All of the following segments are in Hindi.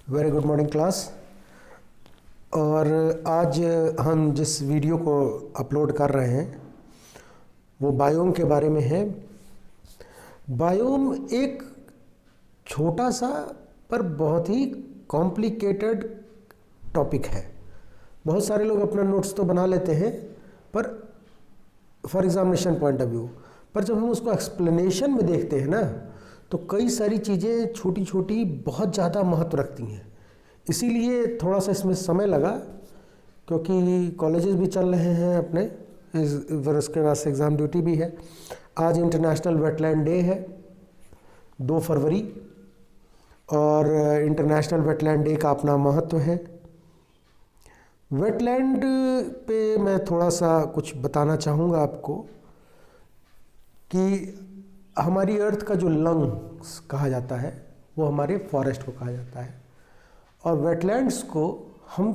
Very good morning class. और आज हम जिस वीडियो को अपलोड कर रहे हैं वो बायोम के बारे में है। बायोम एक छोटा सा पर बहुत ही कॉम्प्लिकेटेड टॉपिक है। बहुत सारे लोग अपना नोट्स तो बना लेते हैं पर for examination point of view, पर जब हम उसको एक्सप्लेनेशन में देखते हैं ना तो कई सारी चीज़ें छोटी छोटी बहुत ज़्यादा महत्व रखती हैं। इसीलिए थोड़ा सा इसमें समय लगा, क्योंकि कॉलेजेस भी चल रहे हैं अपने, फिर उसके बाद से एग्ज़ाम ड्यूटी भी है। आज इंटरनेशनल वेटलैंड डे है 2 फरवरी, और इंटरनेशनल वेटलैंड डे का अपना महत्व है। वेटलैंड पे मैं थोड़ा सा कुछ बताना चाहूँगा आपको कि हमारी अर्थ का जो लंग्स कहा जाता है वो हमारे फॉरेस्ट को कहा जाता है, और वेटलैंड्स को हम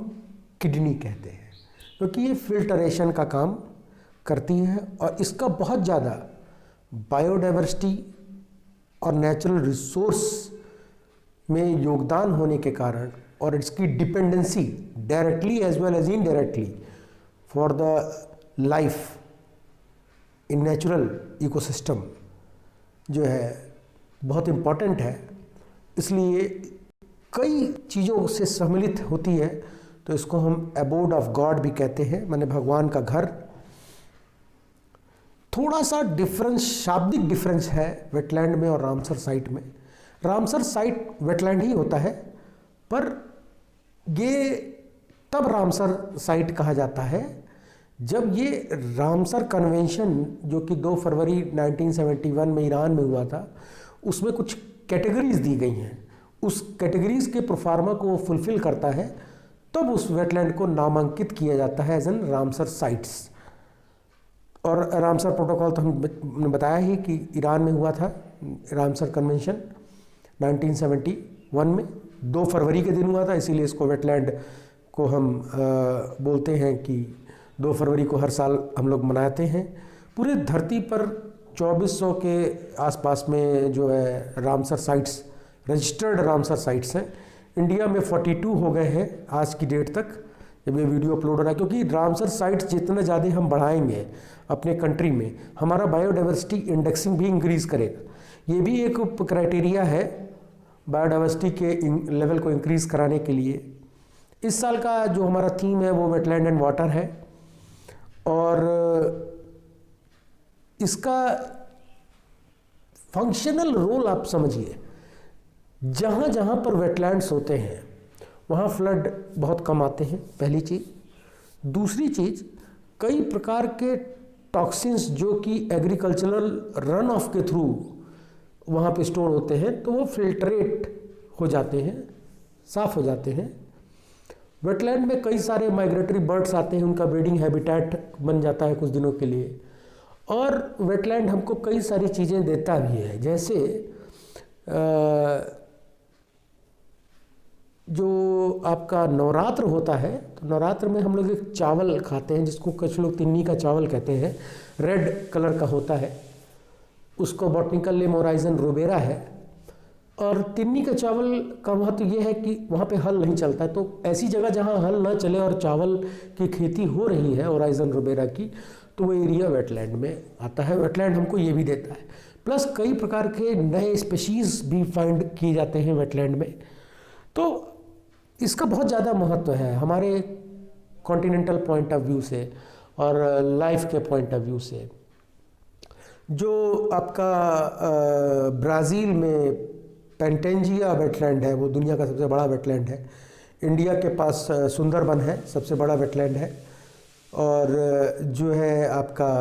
किडनी कहते हैं, क्योंकि ये फिल्टरेशन का काम करती हैं और इसका बहुत ज़्यादा बायोडाइवर्सिटी और नेचुरल रिसोर्स में योगदान होने के कारण, और इसकी dependency directly as well as indirectly for the life in natural ecosystem जो है बहुत इम्पॉर्टेंट है। इसलिए कई चीज़ों से सम्मिलित होती है, तो इसको हम एबोर्ड ऑफ गॉड भी कहते हैं, माने भगवान का घर। थोड़ा सा डिफरेंस, शाब्दिक डिफरेंस है वेटलैंड में और रामसर साइट में। रामसर साइट वेटलैंड ही होता है, पर ये तब रामसर साइट कहा जाता है जब ये रामसर कन्वेंशन जो कि 2 फरवरी 1971 में ईरान में हुआ था, उसमें कुछ कैटेगरीज दी गई हैं। उस कैटेगरीज के प्रोफार्मा को वो फुलफिल करता है, तब उस वेटलैंड को नामांकित किया जाता है एज एन रामसर साइट्स। और रामसर प्रोटोकॉल तो हमने बताया ही कि ईरान में हुआ था, रामसर कन्वेंशन 1971 में 2 फरवरी के दिन हुआ था। इसीलिए इसको वेटलैंड को हम बोलते हैं कि 2 फरवरी को हर साल हम लोग मनाते हैं। पूरे धरती पर 2400 के आसपास में जो है Ramsar sites, registered Ramsar sites हैं। इंडिया में 42 हो गए हैं आज की डेट तक, जब ये वीडियो अपलोड हो रहा है, क्योंकि रामसर साइट्स जितना ज़्यादा हम बढ़ाएंगे अपने कंट्री में, हमारा बायोडाइवर्सिटी इंडेक्सिंग भी इंक्रीज़ करेगा। ये भी एक क्राइटेरिया है बायोडाइवर्सिटी के लेवल को इंक्रीज़ कराने के लिए। इस साल का जो हमारा थीम है वो वेटलैंड एंड वाटर है, और इसका फंक्शनल रोल आप समझिए। जहाँ जहाँ पर वेटलैंड्स होते हैं वहाँ फ्लड बहुत कम आते हैं, पहली चीज़। दूसरी चीज़, कई प्रकार के टॉक्सिन्स जो कि एग्रीकल्चरल रन ऑफ के थ्रू वहाँ पे स्टोर होते हैं, तो वो फिल्ट्रेट हो जाते हैं, साफ़ हो जाते हैं। वेटलैंड में कई सारे माइग्रेटरी बर्ड्स आते हैं, उनका ब्रीडिंग हैबिटेट बन जाता है कुछ दिनों के लिए। और वेटलैंड हमको कई सारी चीज़ें देता भी है, जैसे जो आपका नवरात्र होता है, तो नवरात्र में हम लोग एक चावल खाते हैं जिसको कुछ लोग तिन्नी का चावल कहते हैं, रेड कलर का होता है, उसको बॉटनिकल नेम ओराइजन रूबेरा है। और तिन्नी का चावल का महत्व ये है कि वहाँ पे हल नहीं चलता है, तो ऐसी जगह जहाँ हल ना चले और चावल की खेती हो रही है ओराइजन रूबेरा की, तो वो एरिया वेटलैंड में आता है। वेटलैंड हमको ये भी देता है, प्लस कई प्रकार के नए स्पीशीज़ भी फाइंड किए जाते हैं वेटलैंड में। तो इसका बहुत ज़्यादा महत्व है हमारे कॉन्टिनेंटल पॉइंट ऑफ व्यू से और लाइफ के पॉइंट ऑफ व्यू से। जो आपका ब्राज़ील में पेंटेंजिया वेटलैंड है, वो दुनिया का सबसे बड़ा वेटलैंड है। इंडिया के पास सुंदरबन है, सबसे बड़ा वेटलैंड है। और जो है आपका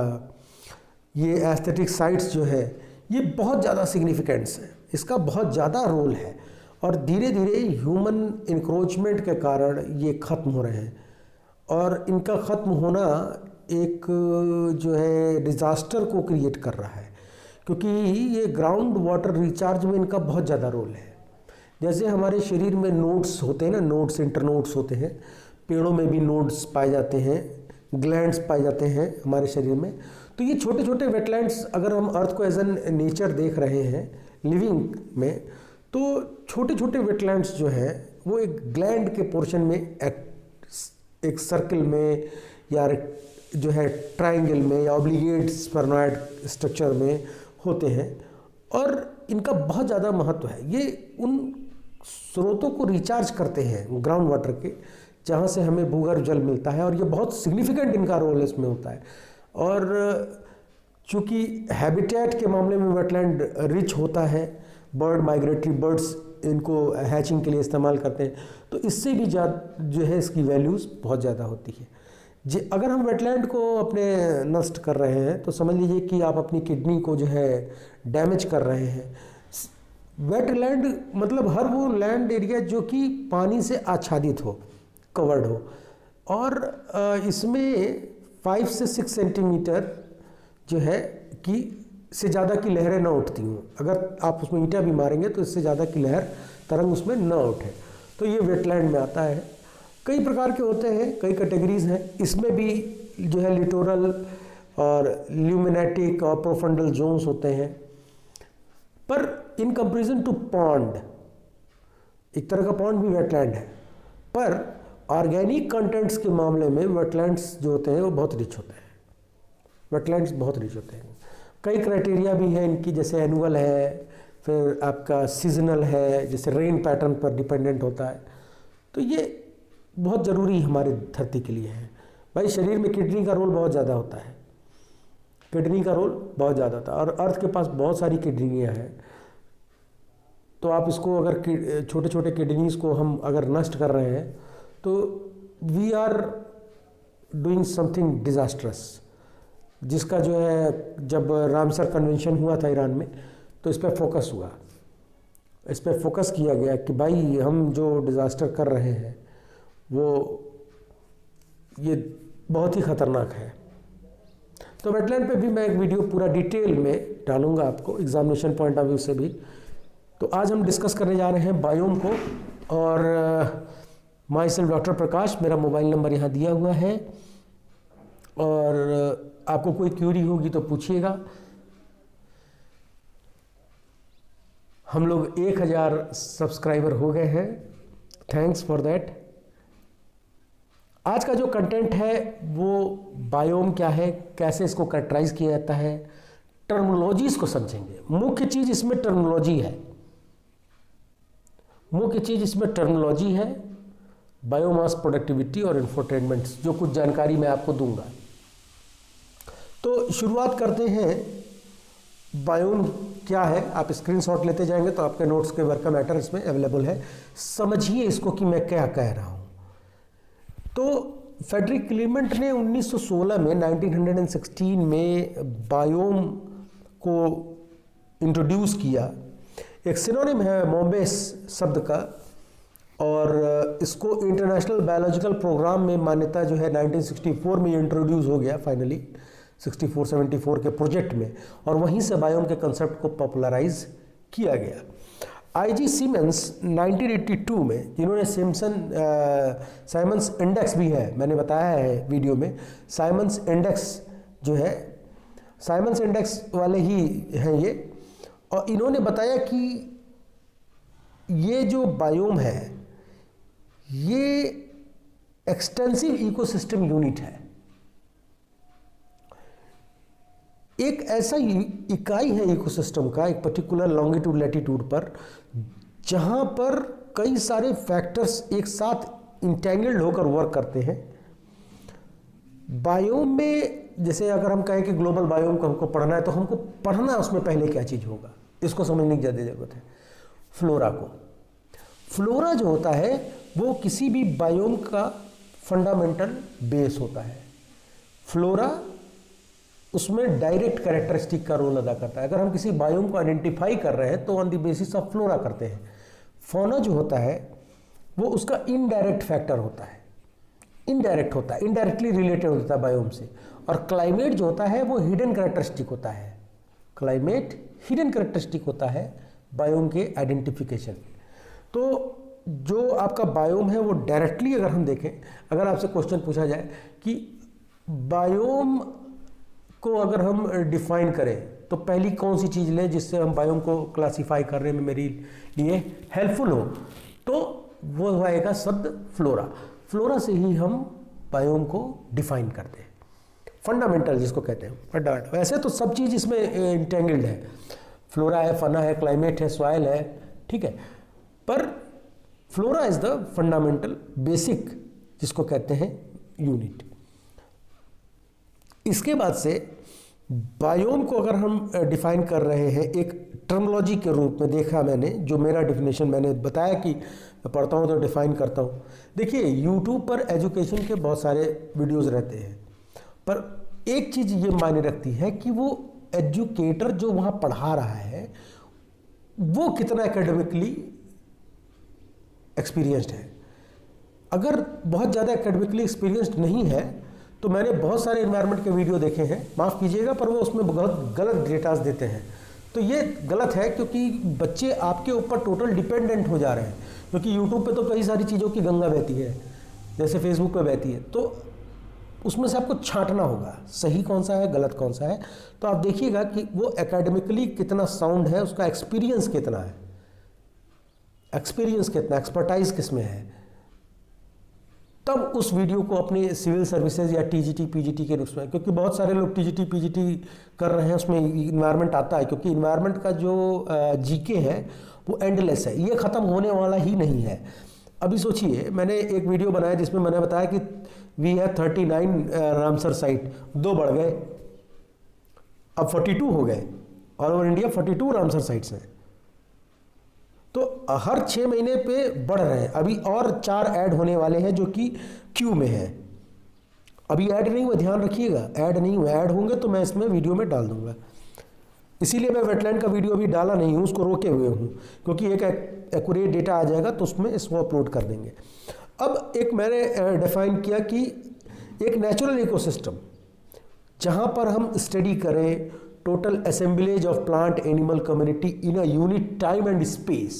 ये एस्थेटिक साइट्स जो है, ये बहुत ज़्यादा सिग्निफिकेंस है, इसका बहुत ज़्यादा रोल है। और धीरे धीरे ह्यूमन इंक्रोचमेंट के कारण ये ख़त्म हो रहे हैं, और इनका ख़त्म होना एक जो है डिज़ास्टर को क्रिएट कर रहा है, क्योंकि ये ग्राउंड वाटर रिचार्ज में इनका बहुत ज़्यादा रोल है। जैसे हमारे शरीर में नोड्स होते हैं ना, नोड्स, इंटरनोड्स होते हैं, पेड़ों में भी नोड्स पाए जाते हैं, ग्लैंड्स पाए जाते हैं हमारे शरीर में। तो ये छोटे छोटे वेटलैंड्स, अगर हम अर्थ को एज एन नेचर देख रहे हैं लिविंग में, तो छोटे छोटे वेटलैंड्स जो हैं वो एक ग्लैंड के पोर्शन में एक सर्कल में या जो है ट्रायंगल में या ऑब्लिगेट स्पर्नोइड स्ट्रक्चर में होते हैं और इनका बहुत ज़्यादा महत्व है। ये उन स्रोतों को रिचार्ज करते हैं ग्राउंड वाटर के, जहाँ से हमें भूगर्भ जल मिलता है और ये बहुत सिग्निफिकेंट इनका रोल इसमें होता है। और चूँकि हैबिटेट के मामले में वेटलैंड रिच होता है, बर्ड माइग्रेटरी बर्ड्स इनको हैचिंग के लिए इस्तेमाल करते हैं, तो इससे भी ज़्यादा जो है इसकी वैल्यूज़ बहुत ज़्यादा होती है। अगर हम वेटलैंड को अपने नष्ट कर रहे हैं तो समझ लीजिए कि आप अपनी किडनी को जो है डैमेज कर रहे हैं। वेटलैंड मतलब हर वो लैंड एरिया जो कि पानी से आच्छादित हो, कवर्ड हो, और इसमें 5 से 6 सेंटीमीटर जो है कि से ज़्यादा की लहरें ना उठती हों। अगर आप उसमें ईंटा भी मारेंगे तो इससे ज़्यादा की लहर तरंग उसमें ना उठे, तो ये वेटलैंड में आता है। कई प्रकार के होते हैं, कई कैटेगरीज हैं, इसमें भी जो है लिटोरल और ल्यूमिनेटिक और प्रोफंडल जोन्स होते हैं। पर इन कंपेरिजन टू पॉन्ड, एक तरह का पॉन्ड भी वेटलैंड है, पर ऑर्गेनिक कंटेंट्स के मामले में वेटलैंड्स जो होते हैं वो बहुत रिच होते हैं। वेटलैंड्स बहुत रिच होते हैं। कई क्राइटेरिया भी हैं इनकी, जैसे एनुअल है, फिर आपका सीजनल है, जैसे रेन पैटर्न पर डिपेंडेंट होता है। तो ये बहुत ज़रूरी हमारे धरती के लिए है। भाई शरीर में किडनी का रोल बहुत ज़्यादा होता है, किडनी का रोल बहुत ज़्यादा होता है, और अर्थ के पास बहुत सारी किडनियाँ हैं। तो आप इसको अगर छोटे छोटे किडनीज को हम अगर नष्ट कर रहे हैं तो we are doing something disastrous, जिसका जो है जब रामसर कन्वेंशन हुआ था ईरान में तो इस पर फोकस हुआ, इस पर फोकस किया गया कि भाई हम जो डिज़ास्टर कर रहे हैं वो ये बहुत ही ख़तरनाक है। तो वेटलैंड पे भी मैं एक वीडियो पूरा डिटेल में डालूंगा आपको एग्जामिनेशन पॉइंट ऑफ व्यू से भी। तो आज हम डिस्कस करने जा रहे हैं बायोम को, और माई सेल्फ डॉक्टर प्रकाश, मेरा मोबाइल नंबर यहाँ दिया हुआ है, और आपको कोई क्यूरी होगी तो पूछिएगा। हम लोग 1000 सब्सक्राइबर हो गए हैं, थैंक्स फॉर दैट। आज का जो कंटेंट है वो बायोम क्या है, कैसे इसको कैरेक्टराइज किया जाता है, टर्मिनोलॉजीज को समझेंगे। मुख्य चीज इसमें टर्मिनोलॉजी है, मुख्य चीज इसमें टर्मिनोलॉजी है, बायोमास प्रोडक्टिविटी और इंफोटेनमेंट, जो कुछ जानकारी मैं आपको दूंगा। तो शुरुआत करते हैं। बायोम क्या है, आप स्क्रीनशॉट लेते जाएंगे तो आपके नोट्स के वर्क का मैटर इसमें अवेलेबल है। समझिए इसको कि मैं क्या कह रहा हूं। तो फेडरिक क्लीमेंट ने 1916 में 1916 में बायोम को इंट्रोड्यूस किया। एक सिनोनिम है मोम्बेस शब्द का, और इसको इंटरनेशनल बायोलॉजिकल प्रोग्राम में मान्यता जो है 1964 में इंट्रोड्यूस हो गया फाइनली, 64-74 के प्रोजेक्ट में, और वहीं से बायोम के कंसेप्ट को पॉपुलराइज किया गया। आईजी सीमेंस 1982 में, जिन्होंने साइमंस इंडेक्स भी है, मैंने बताया है वीडियो में, साइमंस इंडेक्स जो है, साइमंस इंडेक्स वाले ही हैं ये, और इन्होंने बताया कि ये जो बायोम है ये एक्सटेंसिव इकोसिस्टम यूनिट है, एक ऐसा इकाई है इकोसिस्टम का एक पर्टिकुलर लॉन्गिट्यूड लैटिट्यूड पर, जहां पर कई सारे फैक्टर्स एक साथ इंटेंगल्ड होकर वर्क करते हैं। बायोम में जैसे अगर हम कहें कि ग्लोबल बायोम को हमको पढ़ना है, तो हमको पढ़ना उसमें पहले क्या चीज़ होगा, इसको समझने की ज़्यादा ज़रूरत है। फ्लोरा को, फ्लोरा जो होता है वो किसी भी बायोम का फंडामेंटल बेस होता है। फ्लोरा उसमें डायरेक्ट कैरेक्टरिस्टिक का रोल अदा करता है। अगर हम किसी बायोम को आइडेंटिफाई कर रहे हैं तो on the basis of flora करते हैं। फौना जो होता है वो उसका इनडायरेक्ट फैक्टर होता है, इनडायरेक्ट होता है, इनडायरेक्टली रिलेटेड होता है बायोम से। और क्लाइमेट जो होता है वो हिडन कैरेक्टरिस्टिक होता है, क्लाइमेट हिडन कैरेक्टरिस्टिक होता है बायोम के आइडेंटिफिकेशन। तो जो आपका बायोम है वो डायरेक्टली अगर हम देखें, अगर आपसे क्वेश्चन पूछा जाए कि बायोम को अगर हम डिफाइन करें तो पहली कौन सी चीज़ लें जिससे हम बायोम को क्लासीफाई करने में मेरे लिए हेल्पफुल हो, तो वो आएगा शब्द फ्लोरा। फ्लोरा से ही हम बायोम को डिफाइन करते हैं, फंडामेंटल जिसको कहते हैं फंडामेंटल। वैसे तो सब चीज़ इसमें इंटेंगल्ड है, फ्लोरा है, फना है, क्लाइमेट है, सॉइल है, ठीक है, पर flora is the fundamental basic जिसको कहते हैं यूनिट। इसके बाद से बायोम को अगर हम डिफाइन कर रहे हैं एक टर्मोलॉजी के रूप में, देखा मैंने, जो मेरा डिफिनेशन मैंने बताया कि मैं पढ़ता हूँ तो डिफाइन करता हूँ। देखिए यूट्यूब पर एजुकेशन के बहुत सारे वीडियोस रहते हैं, पर एक चीज़ ये मायने रखती है कि वो एजुकेटर जो वहाँ पढ़ा रहा है वो कितना एकेडमिकली एक्सपीरियंस्ड है। अगर बहुत ज़्यादा एकेडमिकली एक्सपीरियंस्ड नहीं है तो मैंने बहुत सारे एनवायरनमेंट के वीडियो देखे हैं, माफ़ कीजिएगा, पर वो उसमें बहुत गलत डेटास देते हैं। तो ये गलत है क्योंकि बच्चे आपके ऊपर टोटल डिपेंडेंट हो जा रहे हैं, क्योंकि यूट्यूब पे तो कई सारी चीज़ों की गंगा बहती है, जैसे फेसबुक पे बहती है, तो उसमें से आपको छांटना होगा सही कौन सा है, गलत कौन सा है। तो आप देखिएगा कि वो एकेडमिकली कितना साउंड है, उसका एक्सपीरियंस कितना है, एक्सपीरियंस कितना, एक्सपर्टाइज किस में है, तब उस वीडियो को अपनी सिविल सर्विसेज या टीजीटी पीजीटी के रूप में, क्योंकि बहुत सारे लोग टीजीटी पीजीटी कर रहे हैं, उसमें इन्वायरमेंट आता है, क्योंकि इन्वायरमेंट का जो जीके है वो एंडलेस है, ये ख़त्म होने वाला ही नहीं है। अभी सोचिए, मैंने एक वीडियो बनाया जिसमें मैंने बताया कि वी हैव 39 रामसर साइट, 2 बढ़ गए, अब 42 हो गए, all over India 42 Ramsar sites हैं। तो हर 6 महीने पे बढ़ रहे हैं, अभी और 4 ऐड होने वाले हैं जो कि क्यू में है। अभी ऐड नहीं हुए, ध्यान रखिएगा, ऐड नहीं हुए, ऐड होंगे तो मैं इसमें वीडियो में डाल दूंगा। इसीलिए मैं वेटलैंड का वीडियो अभी डाला नहीं हूँ, उसको रोके हुए हूँ, क्योंकि एक एक्यूरेट डेटा आ जाएगा तो उसमें इसको अपलोड कर देंगे। अब एक मैंने डिफाइन किया कि एक नेचुरल इकोसिस्टम जहाँ पर हम स्टडी करें total assemblage of plant animal community in a unit time and space,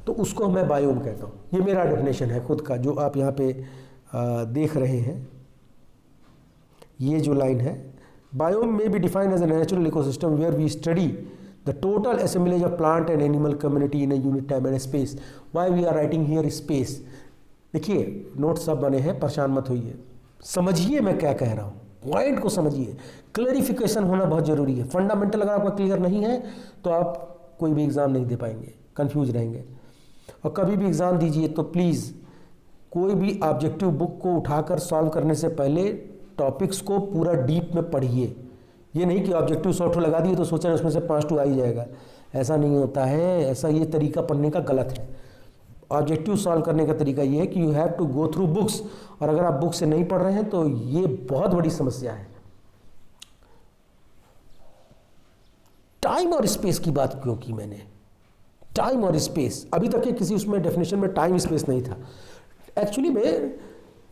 तो उसको मैं बायोम कहता हूँ। ये मेरा डेफिनेशन है खुद का, जो आप यहाँ पे देख रहे हैं, ये जो लाइन है, बायोम में be defined as a natural ecosystem where we study the total assemblage of plant and animal community in a unit time and space. Why we are writing here space? देखिए नोट सब बने हैं, परेशान मत होइए, समझिए मैं क्या कह रहा हूँ, पॉइंट को समझिए, क्लैरिफिकेशन होना बहुत ज़रूरी है। फंडामेंटल अगर आपका क्लियर नहीं है तो आप कोई भी एग्ज़ाम नहीं दे पाएंगे, कंफ्यूज रहेंगे। और कभी भी एग्ज़ाम दीजिए तो प्लीज़ कोई भी ऑब्जेक्टिव बुक को उठाकर सॉल्व करने से पहले टॉपिक्स को पूरा डीप में पढ़िए। ये नहीं कि ऑब्जेक्टिव 100 लगा दिए तो सोचें उसमें से 5 आ ही जाएगा, ऐसा नहीं होता है, ऐसा ये तरीका पढ़ने का गलत है। ऑब्जेक्टिव सॉल्व करने का तरीका ये है कि you have to go through books, और अगर आप बुक से नहीं पढ़ रहे हैं तो ये बहुत बड़ी समस्या है। टाइम और स्पेस की बात क्यों की मैंने? टाइम और स्पेस, अभी तक के किसी उसमें डेफिनेशन में टाइम स्पेस नहीं था। एक्चुअली में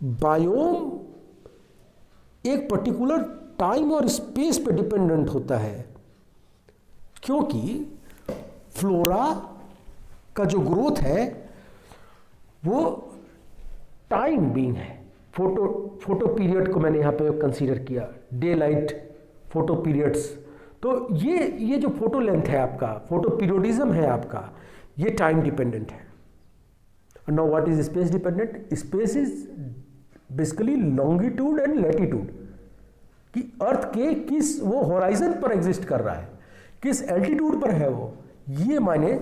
बायोम एक पर्टिकुलर टाइम और स्पेस पे डिपेंडेंट होता है, क्योंकि फ्लोरा का जो ग्रोथ है वो टाइम बीइंग है। फोटो पीरियड को मैंने यहाँ पे कंसीडर किया, डे लाइट फोटो पीरियड्स, तो ये जो फोटो लेंथ है आपका, फोटो पीरियडिज्म है आपका, ये टाइम डिपेंडेंट है। Now what is space dependent? Space is basically longitude and latitude, कि अर्थ के किस वो होराइजन पर एग्जिस्ट कर रहा है, किस एल्टीट्यूड पर है वो, ये मायने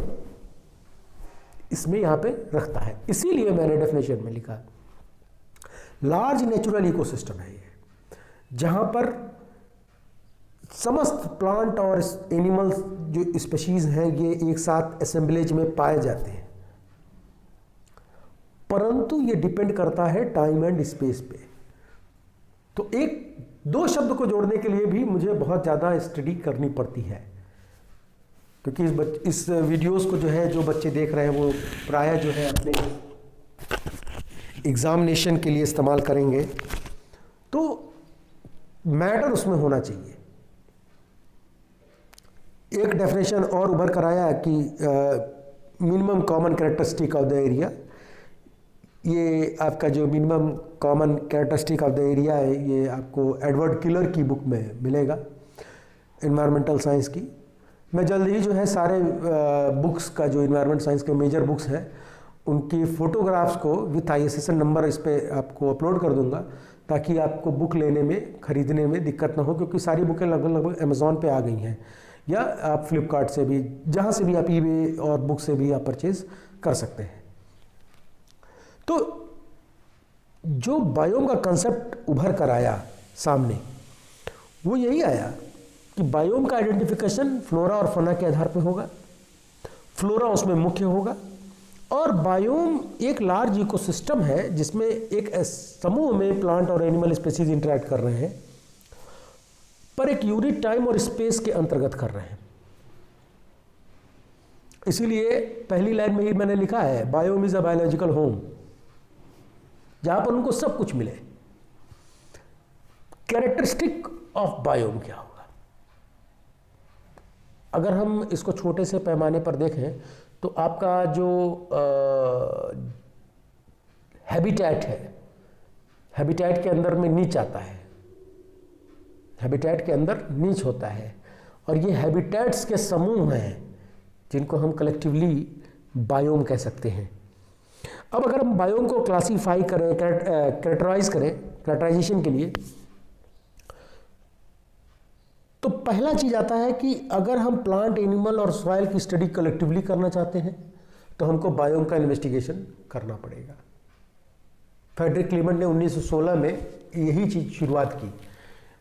इसमें यहां पे रखता है। इसीलिए मैंने डेफिनेशन में लिखा लार्ज नेचुरल इकोसिस्टम है ये, जहां पर समस्त प्लांट और एनिमल्स जो स्पीशीज हैं ये एक साथ असेंबलेज में पाए जाते हैं, परंतु ये डिपेंड करता है टाइम एंड स्पेस पे। तो एक दो शब्द को जोड़ने के लिए भी मुझे बहुत ज़्यादा स्टडी करनी पड़ती है, क्योंकि इस वीडियोस को जो है जो बच्चे देख रहे हैं वो प्रायः जो है अपने एग्जामिनेशन के लिए इस्तेमाल करेंगे, तो मैटर उसमें होना चाहिए। एक डेफिनेशन और उभर कर आया कि minimum common characteristic of the area, ये आपका जो minimum common characteristic of the area है ये आपको एडवर्ड किलर की बुक में मिलेगा। इन्वायरमेंटल साइंस की। मैं जल्द ही जो है सारे बुक्स का जो इन्वायरमेंट साइंस के मेजर बुक्स हैं उनकी फ़ोटोग्राफ्स को विथ ISSN नंबर इस पर आपको अपलोड कर दूंगा, ताकि आपको बुक लेने में, ख़रीदने में दिक्कत ना हो, क्योंकि सारी बुकें लगभग अमेज़ॉन पे आ गई हैं, या आप फ्लिपकार्ट से भी, जहाँ से भी आप eBay और बुक से भी आप परचेज़ कर सकते हैं। तो जो बायोम का कंसेप्ट उभर कर आया सामने, वो यही आया कि बायोम का आइडेंटिफिकेशन फ्लोरा और फौना के आधार पर होगा। फ्लोरा उसमें मुख्य होगा, और बायोम एक लार्ज इकोसिस्टम है जिसमें एक समूह में प्लांट और एनिमल स्पीसीज इंटरेक्ट कर रहे हैं, पर एक यूनिट टाइम और स्पेस के अंतर्गत कर रहे हैं। इसीलिए पहली लाइन में ही मैंने लिखा है, biome is a biological home, जहां पर उनको सब कुछ मिले। कैरेक्टरिस्टिक ऑफ बायोम क्या होगा? अगर हम इसको छोटे से पैमाने पर देखें तो आपका जो हैबिटेट है, हैबिटेट के अंदर में नीच आता है, हैबिटेट के अंदर नीच होता है, और ये हैबिटेट्स के समूह हैं जिनको हम कलेक्टिवली बायोम कह सकते हैं। अब अगर हम बायोम को क्लासीफाई करें, कैरेक्टराइज करें, कैरेक्टराइजेशन के लिए, तो पहला चीज आता है कि अगर हम प्लांट, एनिमल और सॉइल की स्टडी कलेक्टिवली करना चाहते हैं तो हमको बायोम का इन्वेस्टिगेशन करना पड़ेगा। फ्रेडरिक क्लीमेंट ने 1916 में यही चीज शुरुआत की।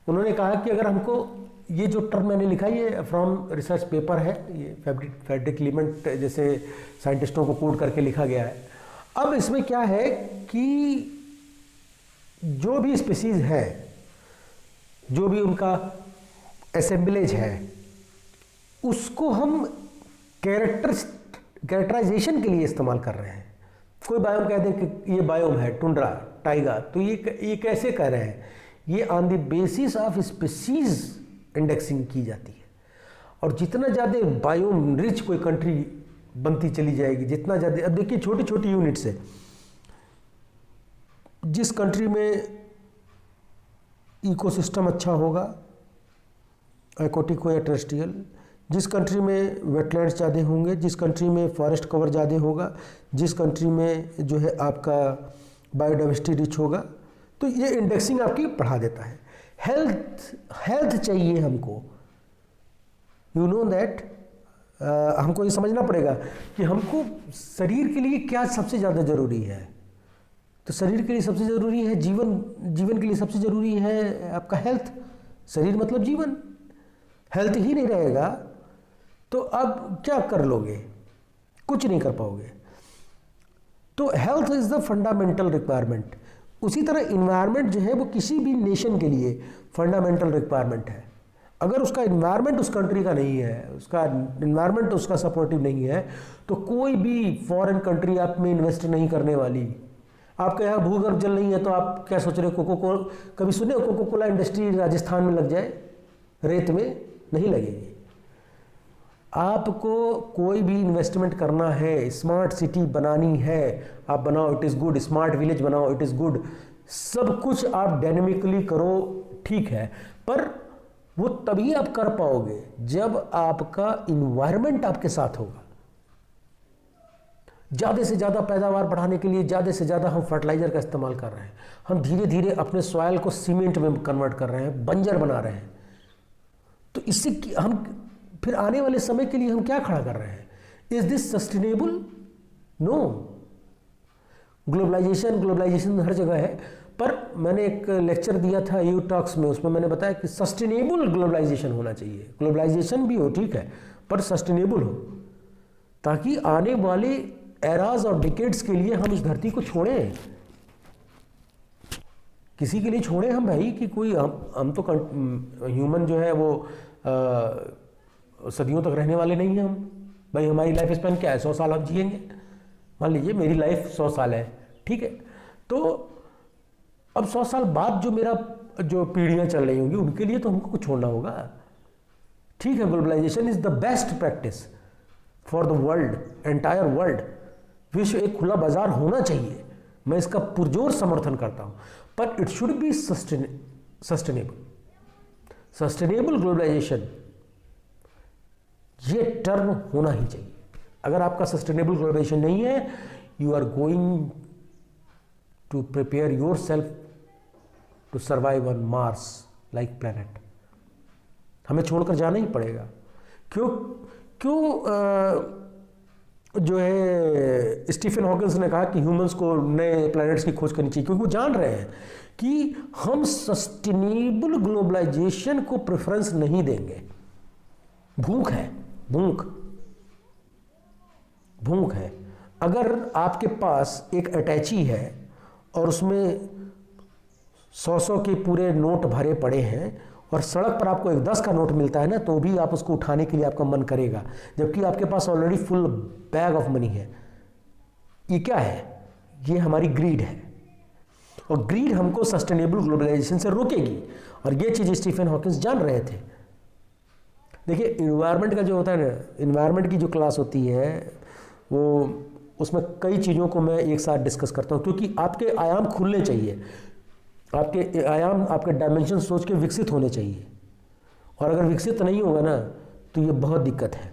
उन्होंने कहा कि अगर हमको, ये जो टर्म मैंने लिखा ये फ्रॉम रिसर्च पेपर है, ये फ्रेडरिक क्लीमेंट जैसे साइंटिस्टों को कोट करके लिखा गया है। अब इसमें क्या है कि जो भी स्पीसीज है, जो भी उनका असेंबलेज है, उसको हम कैरेक्टराइजेशन के लिए इस्तेमाल कर रहे हैं। कोई बायोम कह दें कि ये बायोम है टुंड्रा, टाइगा, तो ये कैसे कह रहे हैं? ये on the basis of species indexing की जाती है। और जितना ज़्यादा बायोम रिच कोई कंट्री बनती चली जाएगी, जितना ज़्यादा, अब देखिए छोटी छोटी यूनिट्स है, जिस कंट्री में इकोसिस्टम अच्छा होगा, एक्वाटिक हो या टेरेस्ट्रियल, जिस कंट्री में वेटलैंड्स ज़्यादा होंगे, जिस कंट्री में फॉरेस्ट कवर ज़्यादा होगा, जिस कंट्री में जो है आपका बायोडाइवर्सिटी रिच होगा, तो ये इंडेक्सिंग आपकी बढ़ा देता है। हेल्थ चाहिए हमको, यू नो दैट, हमको ये समझना पड़ेगा कि हमको शरीर के लिए क्या सबसे ज़्यादा ज़रूरी है। तो शरीर के लिए सबसे ज़रूरी है जीवन के लिए सबसे ज़रूरी है आपका हेल्थ। शरीर मतलब जीवन। हेल्थ ही नहीं रहेगा तो अब क्या कर लोगे? कुछ नहीं कर पाओगे। तो health is the fundamental requirement. उसी तरह इन्वायरमेंट जो है वो किसी भी नेशन के लिए फंडामेंटल रिक्वायरमेंट है। अगर उसका इन्वायरमेंट उस कंट्री का नहीं है, उसका इन्वायरमेंट उसका सपोर्टिव नहीं है, तो कोई भी फॉरेन कंट्री आप में इन्वेस्ट नहीं करने वाली। आपके यहाँ भूगर्भ जल नहीं है तो आप क्या सोच रहे हो? कभी सुने कोको कोला इंडस्ट्री राजस्थान में लग जाए? रेत में नहीं लगेगी। आपको कोई भी इन्वेस्टमेंट करना है, स्मार्ट सिटी बनानी है, आप बनाओ, it is good. Smart village बनाओ, इट इज़ गुड। सब कुछ आप डायनेमिकली करो, ठीक है, पर वो तभी आप कर पाओगे जब आपका इन्वायरमेंट आपके साथ होगा। ज़्यादा से ज़्यादा पैदावार बढ़ाने के लिए ज़्यादा से ज़्यादा हम फर्टिलाइज़र का इस्तेमाल कर रहे हैं। हम धीरे धीरे अपने सॉइल को सीमेंट में कन्वर्ट कर रहे हैं, बंजर बना रहे हैं। तो इससे हम फिर आने वाले समय के लिए हम क्या खड़ा कर रहे हैं? Is this sustainable? No. Globalisation हर जगह है, पर मैंने एक लेक्चर दिया था यू टॉक्स में, उसमें मैंने बताया कि सस्टेनेबल ग्लोबलाइजेशन होना चाहिए। ग्लोबलाइजेशन भी हो, ठीक है, पर सस्टेनेबल हो, ताकि आने वाले एराज और डिकेड्स के लिए हम इस धरती को छोड़ें। किसी के लिए छोड़ें हम भाई, कि कोई हम तो ह्यूमन जो है वो सदियों तक रहने वाले नहीं हैं हम भाई। हमारी लाइफ स्पैन क्या है? 100 साल हम जिएंगे। मान लीजिए मेरी लाइफ 100 साल है, ठीक है, तो अब 100 साल बाद जो पीढ़ियाँ चल रही होंगी उनके लिए तो हमको कुछ छोड़ना होगा। ठीक है, globalisation is the best practice for the world, entire world. विश्व एक खुला बाजार होना चाहिए, मैं इसका पुरजोर समर्थन करता हूँ, पर it should be sustainable. Sustainable globalisation ये टर्म होना ही चाहिए। अगर आपका सस्टेनेबल ग्लोबलाइजेशन नहीं है, you are going to prepare yourself to survive on Mars like planet. हमें छोड़कर जाना ही पड़ेगा। क्यों जो है स्टीफन हॉकिंस ने कहा कि ह्यूमंस को नए प्लैनेट्स की खोज करनी चाहिए, क्योंकि वो जान रहे हैं कि हम सस्टेनेबल ग्लोबलाइजेशन को प्रेफरेंस नहीं देंगे। भूख है, भूख है। अगर आपके पास एक अटैची है और उसमें 100 के पूरे नोट भरे पड़े हैं और सड़क पर आपको एक 10 का नोट मिलता है ना, तो भी आप उसको उठाने के लिए आपका मन करेगा, जबकि आपके पास already full bag of money है। ये क्या है? ये हमारी ग्रीड है, और ग्रीड हमको सस्टेनेबल ग्लोबलाइजेशन से रोकेगी। और ये चीज़ स्टीफन हॉकिंस जान रहे थे। देखिए, इन्वायरमेंट का जो होता है ना, इन्वायरमेंट की जो क्लास होती है, वो उसमें कई चीज़ों को मैं एक साथ डिस्कस करता हूँ, क्योंकि आपके आयाम खुलने चाहिए, आपके आयाम, आपके डायमेंशन सोच के विकसित होने चाहिए। और अगर विकसित नहीं होगा ना, तो ये बहुत दिक्कत है,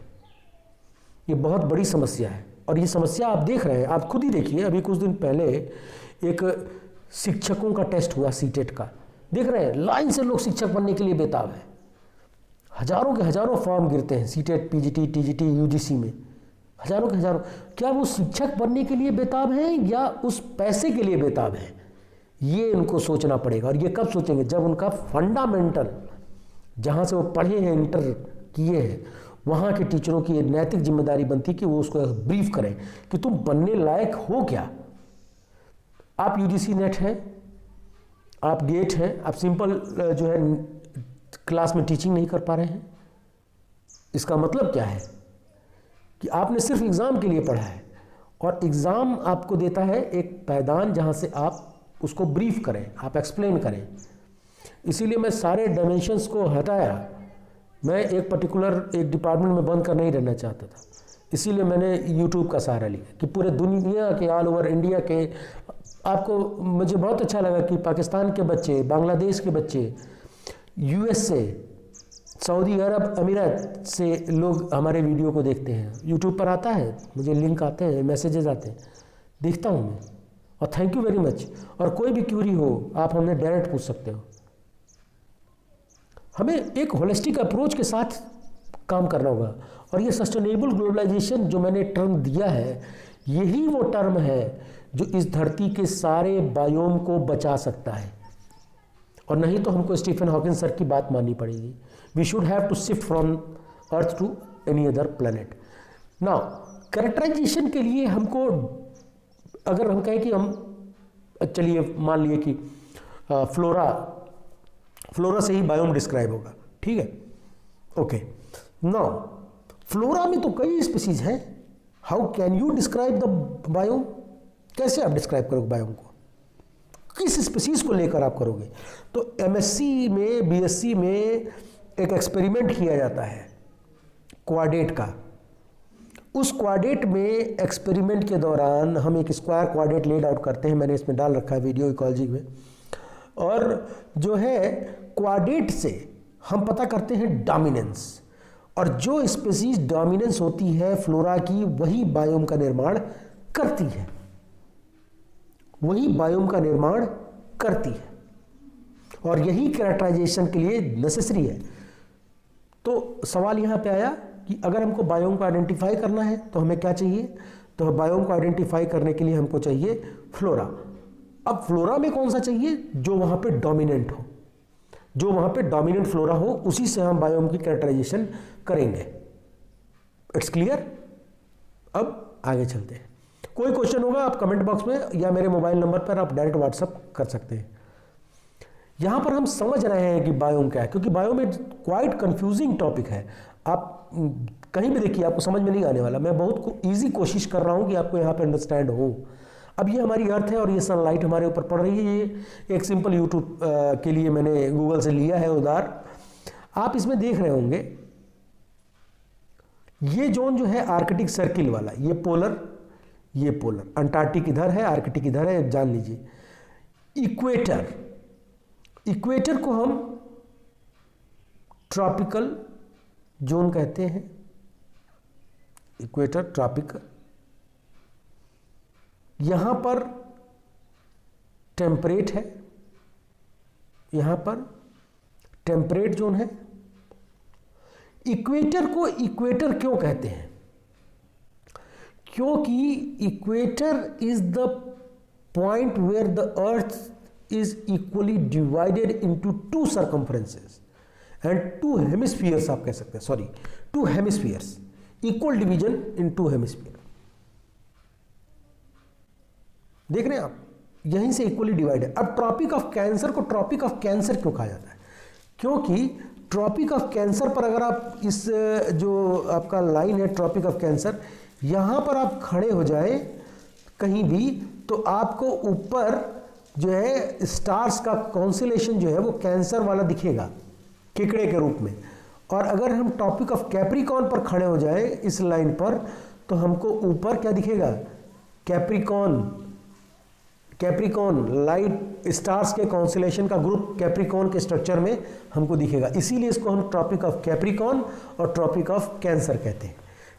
ये बहुत बड़ी समस्या है। और ये समस्या आप देख रहे हैं, आप खुद ही देखिए। अभी कुछ दिन पहले एक शिक्षकों का टेस्ट हुआ, सीटेट का। देख रहे हैं, लाइन से लोग शिक्षक बनने के लिए बेताब हैं। हजारों के हजारों फॉर्म गिरते हैं सीटेट, पीजीटी, टीजीटी, यूजीसी में, हजारों के हजारों। क्या वो शिक्षक बनने के लिए बेताब हैं या उस पैसे के लिए बेताब हैं? ये उनको सोचना पड़ेगा। और ये कब सोचेंगे? जब उनका फंडामेंटल, जहाँ से वो पढ़े हैं, इंटर किए हैं, वहाँ के टीचरों की नैतिक जिम्मेदारी बनती है कि वो उसको ब्रीफ करें कि तुम बनने लायक हो क्या। आप यूजीसी नेट हैं, आप गेट हैं, आप सिंपल जो है क्लास में टीचिंग नहीं कर पा रहे हैं। इसका मतलब क्या है? कि आपने सिर्फ एग्ज़ाम के लिए पढ़ा है, और एग्ज़ाम आपको देता है एक पैदान जहाँ से आप उसको ब्रीफ करें, आप एक्सप्लेन करें। इसीलिए मैं सारे डायमेंशंस को हटाया। मैं एक पर्टिकुलर एक डिपार्टमेंट में बंद कर नहीं रहना चाहता था। इसीलिए मैंने यूट्यूब का सहारा लिया कि पूरे दुनिया के, ऑल ओवर इंडिया के, आपको, मुझे बहुत अच्छा लगा कि पाकिस्तान के बच्चे, बांग्लादेश के बच्चे, यूएस से, सऊदी अरब अमीरात से लोग हमारे वीडियो को देखते हैं। यूट्यूब पर आता है, मुझे लिंक आते हैं, मैसेजेस आते हैं, देखता हूँ मैं, और थैंक यू वेरी मच। और कोई भी क्यूरी हो, आप हमने डायरेक्ट पूछ सकते हो। हमें एक होलिस्टिक अप्रोच के साथ काम करना होगा। और ये सस्टेनेबल ग्लोबलाइजेशन जो मैंने टर्म दिया है, यही वो टर्म है जो इस धरती के सारे बायोम को बचा सकता है। और नहीं तो हमको स्टीफन हॉकिंस सर की बात माननी पड़ेगी। We should have to shift from earth to any other planet. Now characterisation के लिए हमको, अगर हम कहें कि हम, चलिए मान लिए कि फ्लोरा से ही बायोम डिस्क्राइब होगा, ठीक है, ओके। नाउ फ्लोरा में तो कई स्पीसीज हैं। How can you describe the biome? कैसे आप डिस्क्राइब करोगे बायोम को? किस स्पीसीज को लेकर आप करोगे? तो एमएससी में, बीएससी में एक एक्सपेरिमेंट किया जाता है क्वाड्रेट का। उस क्वाड्रेट में एक्सपेरिमेंट के दौरान हम एक स्क्वायर क्वाड्रेट लेड आउट करते हैं। मैंने इसमें डाल रखा है वीडियो इकोलॉजी में। और जो है क्वाड्रेट से हम पता करते हैं डोमिनेंस, और जो स्पीसीज डोमिनेंस होती है फ्लोरा की, वही बायोम का निर्माण करती है, वही बायोम का निर्माण करती है। और यही कैरेक्टराइजेशन के लिए नेसेसरी है। तो सवाल यहाँ पे आया कि अगर हमको बायोम को आइडेंटिफाई करना है तो हमें क्या चाहिए? तो बायोम को आइडेंटिफाई करने के लिए हमको चाहिए फ्लोरा। अब फ्लोरा में कौन सा चाहिए? जो वहाँ पे डोमिनेंट हो, जो वहाँ पे डोमिनेंट फ्लोरा हो, उसी से हम बायोम की कैरेक्टराइजेशन करेंगे। It's clear? अब आगे चलते हैं। कोई क्वेश्चन होगा आप कमेंट बॉक्स में या मेरे मोबाइल नंबर पर आप डायरेक्ट व्हाट्सअप कर सकते हैं। यहाँ पर हम समझ रहे हैं कि बायोम क्या है, क्योंकि बायोम एक क्वाइट कंफ्यूजिंग टॉपिक है। आप कहीं भी देखिए, आपको समझ में नहीं आने वाला। मैं बहुत ईजी कोशिश कर रहा हूँ कि आपको यहाँ पे अंडरस्टैंड हो। अब ये हमारी अर्थ है और ये सनलाइट हमारे ऊपर पड़ रही है। ये एक सिंपल यूट्यूब के लिए मैंने गूगल से लिया है उधार। आप इसमें देख रहे होंगे, ये जोन जो है आर्कटिक सर्किल वाला, ये पोलर, ये पोलर, अंटार्कटिक इधर है, आर्कटिक इधर है, जान लीजिए। इक्वेटर, इक्वेटर को हम ट्रॉपिकल जोन कहते हैं, इक्वेटर, ट्रॉपिकल, यहां पर टेम्परेट है, यहां पर टेम्परेट जोन है। इक्वेटर को इक्वेटर क्यों कहते हैं? क्योंकि equator is the point where the earth is equally divided into two circumferences and two hemispheres, आप कह सकते हैं, sorry, two hemispheres, equal division in two hemisphere. देख रहे हैं आप, यहीं से इक्वली डिवाइडेड। अब ट्रॉपिक ऑफ कैंसर को ट्रॉपिक ऑफ कैंसर क्यों कहा जाता है? क्योंकि ट्रॉपिक ऑफ कैंसर पर अगर आप इस जो आपका लाइन है ट्रॉपिक ऑफ कैंसर, यहां पर आप खड़े हो जाए कहीं भी, तो आपको ऊपर जो है स्टार्स का कॉन्स्टेलेशन जो है वो कैंसर वाला दिखेगा, केकड़े के रूप में। और अगर हम ट्रॉपिक ऑफ कैप्रिकॉर्न पर खड़े हो जाए इस लाइन पर, तो हमको ऊपर क्या दिखेगा? कैप्रिकॉर्न, कैप्रिकॉर्न लाइट स्टार्स के कॉन्स्टेलेशन का ग्रुप कैप्रिकॉर्न के स्ट्रक्चर में हमको दिखेगा। इसीलिए इसको हम ट्रॉपिक ऑफ कैप्रिकॉर्न और ट्रॉपिक ऑफ कैंसर कहते हैं।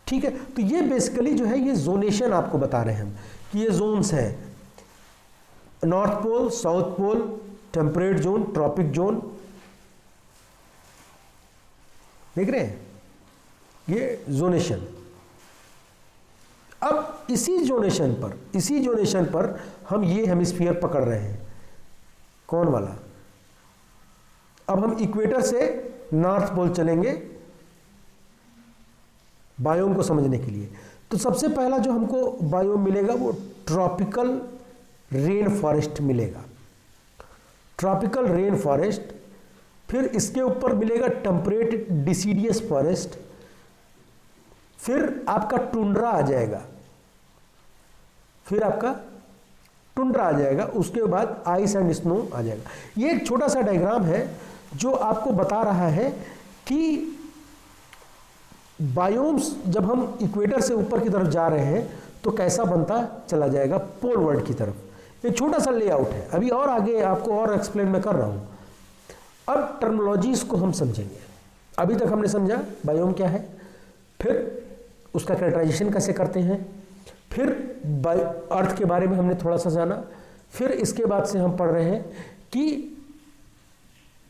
ठीक है, तो ये बेसिकली जो है ये जोनेशन आपको बता रहे हैं हम कि ये जोन्स हैं, north pole, south pole, temperate zone, tropic zone. देख रहे हैं, ये जोनेशन। अब इसी जोनेशन पर हम ये हेमिस्फीयर पकड़ रहे हैं, कौन वाला? अब हम इक्वेटर से नॉर्थ पोल चलेंगे बायोम को समझने के लिए। तो सबसे पहला जो हमको बायोम मिलेगा वो ट्रॉपिकल रेन फॉरेस्ट मिलेगा, ट्रॉपिकल रेन फॉरेस्ट। फिर इसके ऊपर मिलेगा टेम्परेट डिसीडियस फॉरेस्ट, फिर आपका टुंड्रा आ जाएगा, फिर आपका टुंड्रा आ जाएगा, उसके बाद आइस एंड स्नो आ जाएगा। ये एक छोटा सा डायग्राम है जो आपको बता रहा है कि बायोम्स जब हम इक्वेटर से ऊपर की तरफ जा रहे हैं तो कैसा बनता चला जाएगा पोल वर्ल्ड की तरफ। एक छोटा सा लेआउट है, अभी और आगे आपको और एक्सप्लेन मैं कर रहा हूं। अब टर्मिनोलॉजीज को हम समझेंगे। अभी तक हमने समझा बायोम क्या है, फिर उसका कैरेक्टराइजेशन कैसे करते हैं, फिर अर्थ के बारे में हमने थोड़ा सा जाना, फिर इसके बाद से हम पढ़ रहे हैं कि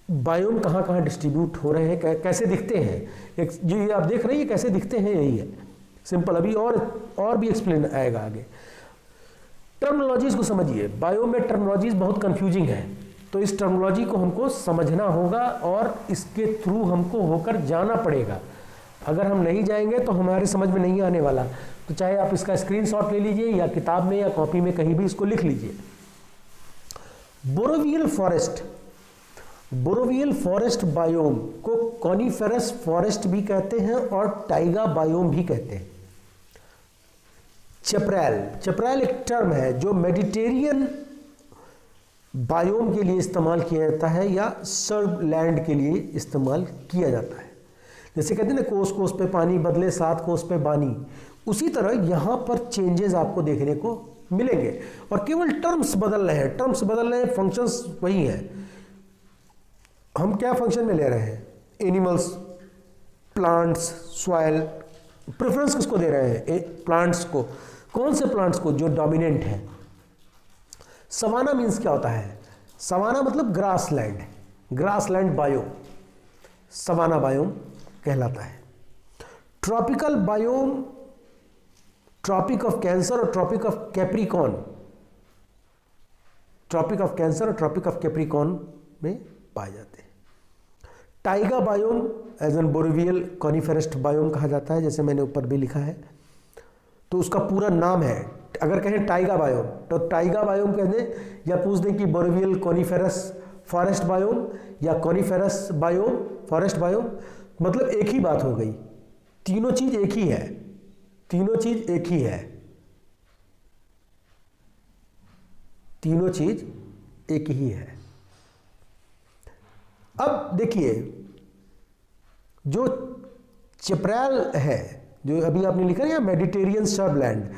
बायोम कहाँ कहाँ डिस्ट्रीब्यूट हो रहे हैं, कैसे दिखते हैं। एक जो ये आप देख रहे हैं कैसे दिखते हैं, यही है सिंपल। अभी और भी एक्सप्लेन आएगा आगे। टर्मिनोलॉजीज को समझिए। बायोम में टर्मिनोलॉजीज बहुत कंफ्यूजिंग है, तो इस टर्मिनोलॉजी को हमको समझना होगा और इसके थ्रू हमको होकर जाना पड़ेगा। अगर हम नहीं जाएंगे तो हमारे समझ में नहीं आने वाला। तो चाहे आप इसका स्क्रीनशॉट ले लीजिए या किताब में या कॉपी में कहीं भी इसको लिख लीजिए। बोरोवियल फॉरेस्ट, बोरोवियल फॉरेस्ट बायोम को कॉनिफेरस फॉरेस्ट भी कहते हैं और टाइगा बायोम भी कहते हैं। चपरैल, चपरैल एक टर्म है जो मेडिटेरियन बायोम के लिए इस्तेमाल किया जाता है या सर्व लैंड के लिए इस्तेमाल किया जाता है। जैसे कहते हैं ना, कोस कोस पे पानी बदले 7 कोस पे बानी, उसी तरह यहां पर चेंजेस आपको देखने को मिलेंगे। और केवल टर्म्स बदल रहे हैं, टर्म्स बदल रहे हैं, फंक्शंस वही हैं। हम क्या फंक्शन में ले रहे हैं? Animals, plants, soil. प्रेफरेंस किसको दे रहे हैं? प्लांट्स को। कौन से प्लांट्स को? जो डोमिनेंट है। सवाना मीन्स क्या होता है? सवाना मतलब grass land, grass land biome savanna biome कहलाता है। Tropical biome tropic of Cancer और tropic of Capricorn, tropic of Cancer और ट्रॉपिक ऑफ कैप्रिकॉर्न में पाए जाते हैं। Taiga biome as an boreal coniferous biome कहा जाता है, जैसे मैंने ऊपर भी लिखा है। तो उसका पूरा नाम है, अगर कहें टाइगा बायोम तो टाइगा बायोम कह दें, या पूछ दें कि बोरोवियल कॉनिफेरस फॉरेस्ट बायोम या कॉनिफेरस बायोम फॉरेस्ट बायोम, मतलब एक ही बात हो गई। तीनों चीज एक ही है, तीनों चीज एक ही है, तीनों चीज एक ही है। अब देखिए, जो चपरैल है, जो अभी आपने लिखा है मेडिटेरियन सबलैंड,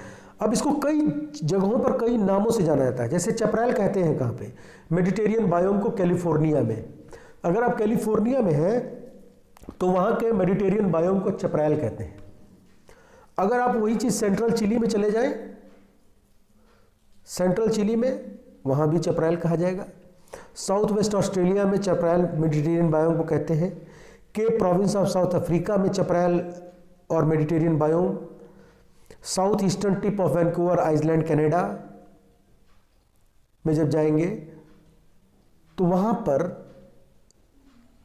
अब इसको कई जगहों पर कई नामों से जाना जाता है। जैसे चपरैल कहते हैं कहाँ पे? मेडिटेरियन बायोम को कैलिफोर्निया में। अगर आप कैलिफोर्निया में हैं तो वहाँ के मेडिटेरियन बायोम को चपरैल कहते हैं। अगर आप वही चीज़ सेंट्रल चिली में चले जाएं, सेंट्रल चिली में वहाँ भी चैपराइल कहा जाएगा। साउथ वेस्ट ऑस्ट्रेलिया में चैपराइल मेडिटेरियन बायोम को कहते हैं। Cape Province of South Africa में चैपराइल और Mediterranean biome. South eastern tip of Vancouver Island Canada में जब जाएंगे तो वहाँ पर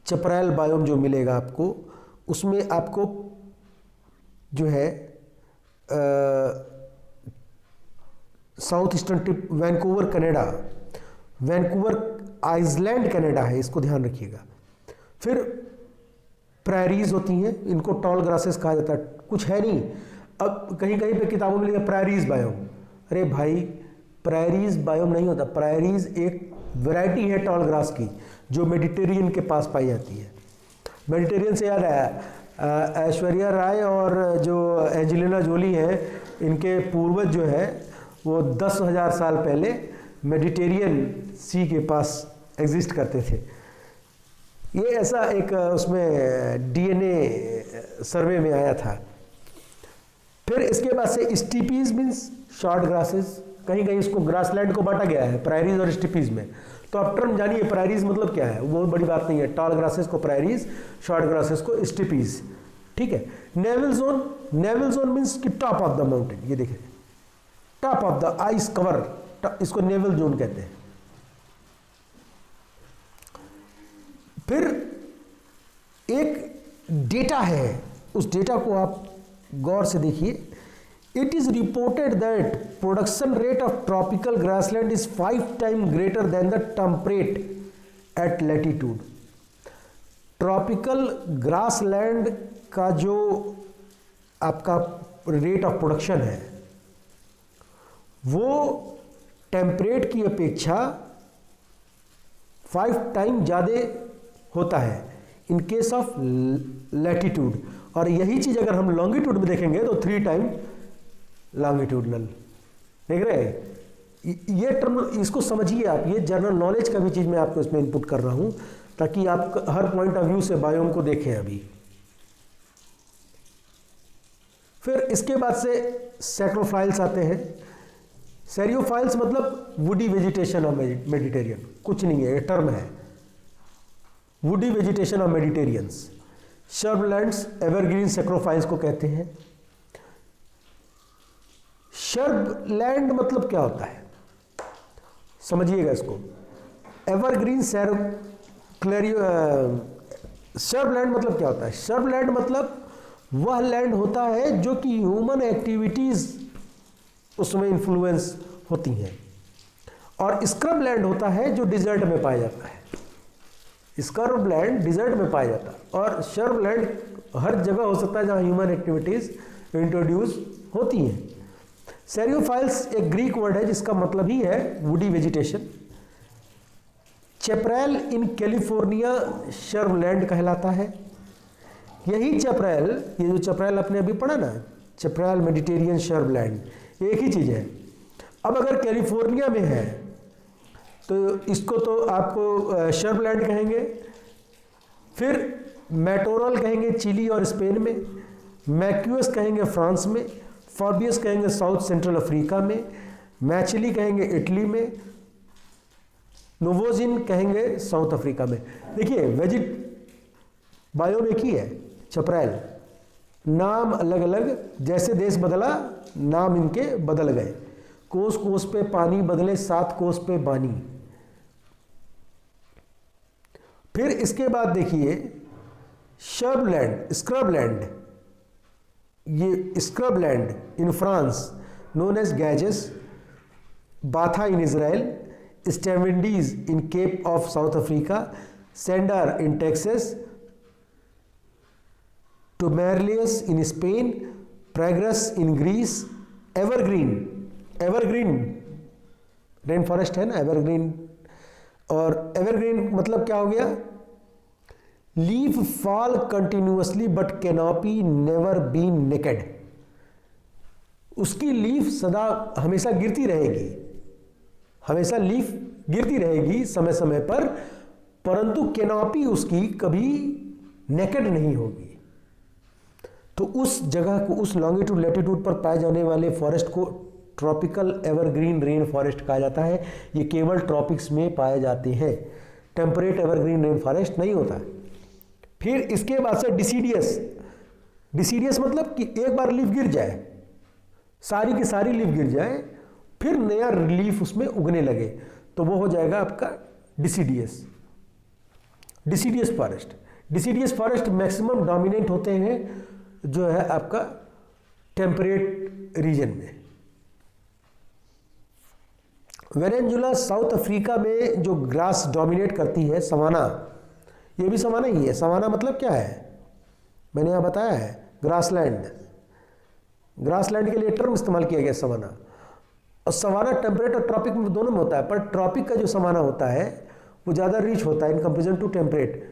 चैपराइल बायोम जो मिलेगा आपको, उसमें आपको जो है south eastern tip Vancouver Canada, Vancouver Island Canada है, इसको ध्यान रखिएगा। फिर प्रायरीज होती हैं, इनको टॉल ग्रासेस कहा जाता है, कुछ है नहीं। अब कहीं कहीं पे किताबों में लिखा प्रायरीज बायोम, अरे भाई प्रायरीज बायोम नहीं होता। प्रायरीज एक वैरायटी है टॉल ग्रास की जो मेडिटेरियन के पास पाई जाती है। मेडिटेरियन से याद आया, ऐश्वर्या राय और जो एंजेलिना जोली है, इनके पूर्वज जो है वो 10,000 साल पहले मेडिटेरियन सी के पास एग्जिस्ट करते थे। ये ऐसा एक उसमें डीएनए सर्वे में आया था। फिर इसके बाद से स्टीपीज मीन्स शॉर्ट ग्रासेस, कहीं कहीं इसको ग्रासलैंड को बांटा गया है प्रायरीज और स्टीपीज में। तो आप टर्म जानिए प्रायरीज मतलब क्या है, वो बड़ी बात नहीं है। टॉल ग्रासेस को प्रायरीज, शॉर्ट ग्रासेस को स्टीपीज, ठीक है। Naval zone, naval zone means कि टॉप ऑफ द माउंटेन, ये देखिए top of the ice cover, इसको नेवल जोन कहते हैं। फिर एक डेटा है, उस डेटा को आप गौर से देखिए। It is reported that production rate of tropical grassland is 5 times greater than the temperate at latitude. Tropical grassland का जो आपका रेट ऑफ प्रोडक्शन है वो टेम्परेट की अपेक्षा 5 टाइम ज़्यादा होता है इन केस ऑफ लैटिट्यूड। और यही चीज़ अगर हम लॉन्गिट्यूड में देखेंगे तो 3 टाइम लॉन्गिट्यूडनल। देख रहे हैं, ये टर्म इसको समझिए आप, ये जनरल नॉलेज का भी चीज़ मैं आपको इसमें इनपुट कर रहा हूं ताकि आप हर पॉइंट ऑफ व्यू से बायोम को देखें। अभी फिर इसके बाद से सैक्रोफाइल्स आते हैं। सेरियोफाइल्स मतलब वुडी वेजिटेशन ऑफ मेडिटेरियन, कुछ नहीं है, ये टर्म है, वुडी वेजिटेशन ऑफ मेडिटेरियंस। शर्बलैंड्स एवरग्रीन सैक्रोफाइल्स को कहते हैं। शर्बलैंड मतलब क्या होता है, समझिएगा इसको। एवरग्रीन शर्बलैंड मतलब क्या होता है? शर्बलैंड मतलब वह लैंड होता है जो कि ह्यूमन एक्टिविटीज उसमें इन्फ्लुएंस होती हैं। और स्क्रब लैंड होता है जो डिजर्ट में पाया जाता है। स्क्रब लैंड डिजर्ट में पाया जाता है और शर्ब लैंड हर जगह हो सकता है जहां ह्यूमन एक्टिविटीज इंट्रोड्यूस होती हैं। सेरियोफाइल्स एक ग्रीक वर्ड है जिसका मतलब ही है वुडी वेजिटेशन। चैपराइल इन कैलिफोर्निया शर्बलैंड कहलाता है। यही चैपराइल, ये जो चैपराइल आपने अभी पढ़ा ना, चैपराइल मेडिटेरियन शर्बलैंड, एक ही चीज़ है। अब अगर कैलिफोर्निया में है तो इसको तो आपको शर्बलैंड कहेंगे। फिर मैटोरल कहेंगे चिली और स्पेन में, मैक्यूस कहेंगे फ्रांस में, फॉबियस कहेंगे साउथ सेंट्रल अफ्रीका में, मैचिली कहेंगे इटली में, नोवोजिन कहेंगे साउथ अफ्रीका में। देखिए वेजिट बायोम एक ही है, चैपराइल, नाम अलग अलग, जैसे देश बदला नाम इनके बदल गए। कोस कोस पे पानी बदले, 7 कोस पे बानी। फिर इसके बाद देखिए शर्बलैंड, स्क्रबलैंड, ये scrubland in France known as garrigues, batha in Israel, स्टेविंडीज in Cape of South Africa, सेंडर इन टेक्सास, टोमेरलियस इन स्पेन, प्रेग्रस in Greece, evergreen, evergreen rain forest है ना एवरग्रीन। और एवरग्रीन मतलब क्या हो गया? Leaf fall continuously but canopy never been naked. उसकी लीफ सदा हमेशा गिरती रहेगी, हमेशा लीफ गिरती रहेगी समय समय पर, परंतु कैनोपी उसकी कभी नेकेड नहीं होगी। तो उस जगह को, उस लॉन्गिट्यूड लैटिट्यूड पर पाए जाने वाले फॉरेस्ट को ट्रॉपिकल एवरग्रीन रेन फॉरेस्ट कहा जाता है। ये केवल ट्रॉपिक्स में पाए जाते हैं, टेम्परेट एवरग्रीन रेन फॉरेस्ट नहीं होता। फिर इसके बाद से डिसीडियस। डिसीडियस मतलब कि एक बार लीफ गिर जाए, सारी की सारी लीफ गिर जाए, फिर नया लीफ उसमें उगने लगे, तो वो हो जाएगा आपका deciduous. Deciduous forest, deciduous forest maximum dominant होते हैं जो है आपका टेम्परेट रीजन में। वेनेजुला साउथ अफ्रीका में जो ग्रास डोमिनेट करती है, सवाना, ये भी सवाना ही है। सवाना मतलब क्या है, मैंने यहाँ बताया है, ग्रासलैंड। ग्रासलैंड के लिए टर्म इस्तेमाल किया गया सवाना। और सवाना टेम्परेट और ट्रॉपिक में दोनों में होता है, पर ट्रॉपिक का जो सवाना होता है वो ज़्यादा रिच होता है in comparison to temperate.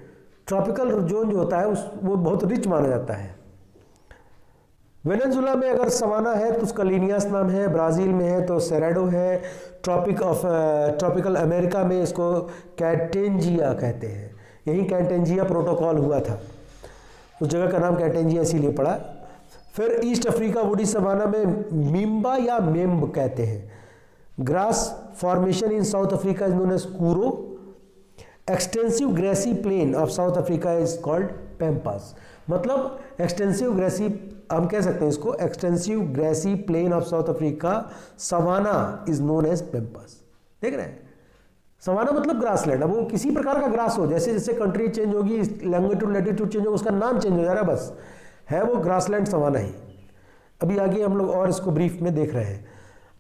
Tropical zone जो होता है वो बहुत रिच माना जाता है। वेनेजुला में अगर सवाना है तो उसका लीनियास नाम है, ब्राज़ील में है तो सेरेडो है, ट्रॉपिकल अमेरिका में इसको कैटेंजिया कहते हैं। यही कैटेंजिया प्रोटोकॉल हुआ था, उस जगह का नाम कैटेंजिया इसीलिए पड़ा। फिर ईस्ट अफ्रीका वुडी सवाना में मिम्बा या मेम्ब कहते हैं। Grass formation in South Africa is known as Karoo. Extensive grassy plain of South Africa is called pampas. मतलब एक्सटेंसिव ग्रेसी, हम कह सकते हैं इसको, extensive grassy plain of South Africa savanna is known as pampas. देख रहे हैं, सवाना मतलब ग्रासलैंड। अब वो किसी प्रकार का ग्रास हो, जैसे जैसे कंट्री चेंज होगी, लैंगिट्यूड लैटिट्यूड चेंज होगा, उसका नाम चेंज हो जा रहा है, बस है वो ग्रासलैंड सवाना ही। अभी आगे हम लोग और इसको ब्रीफ में देख रहे हैं।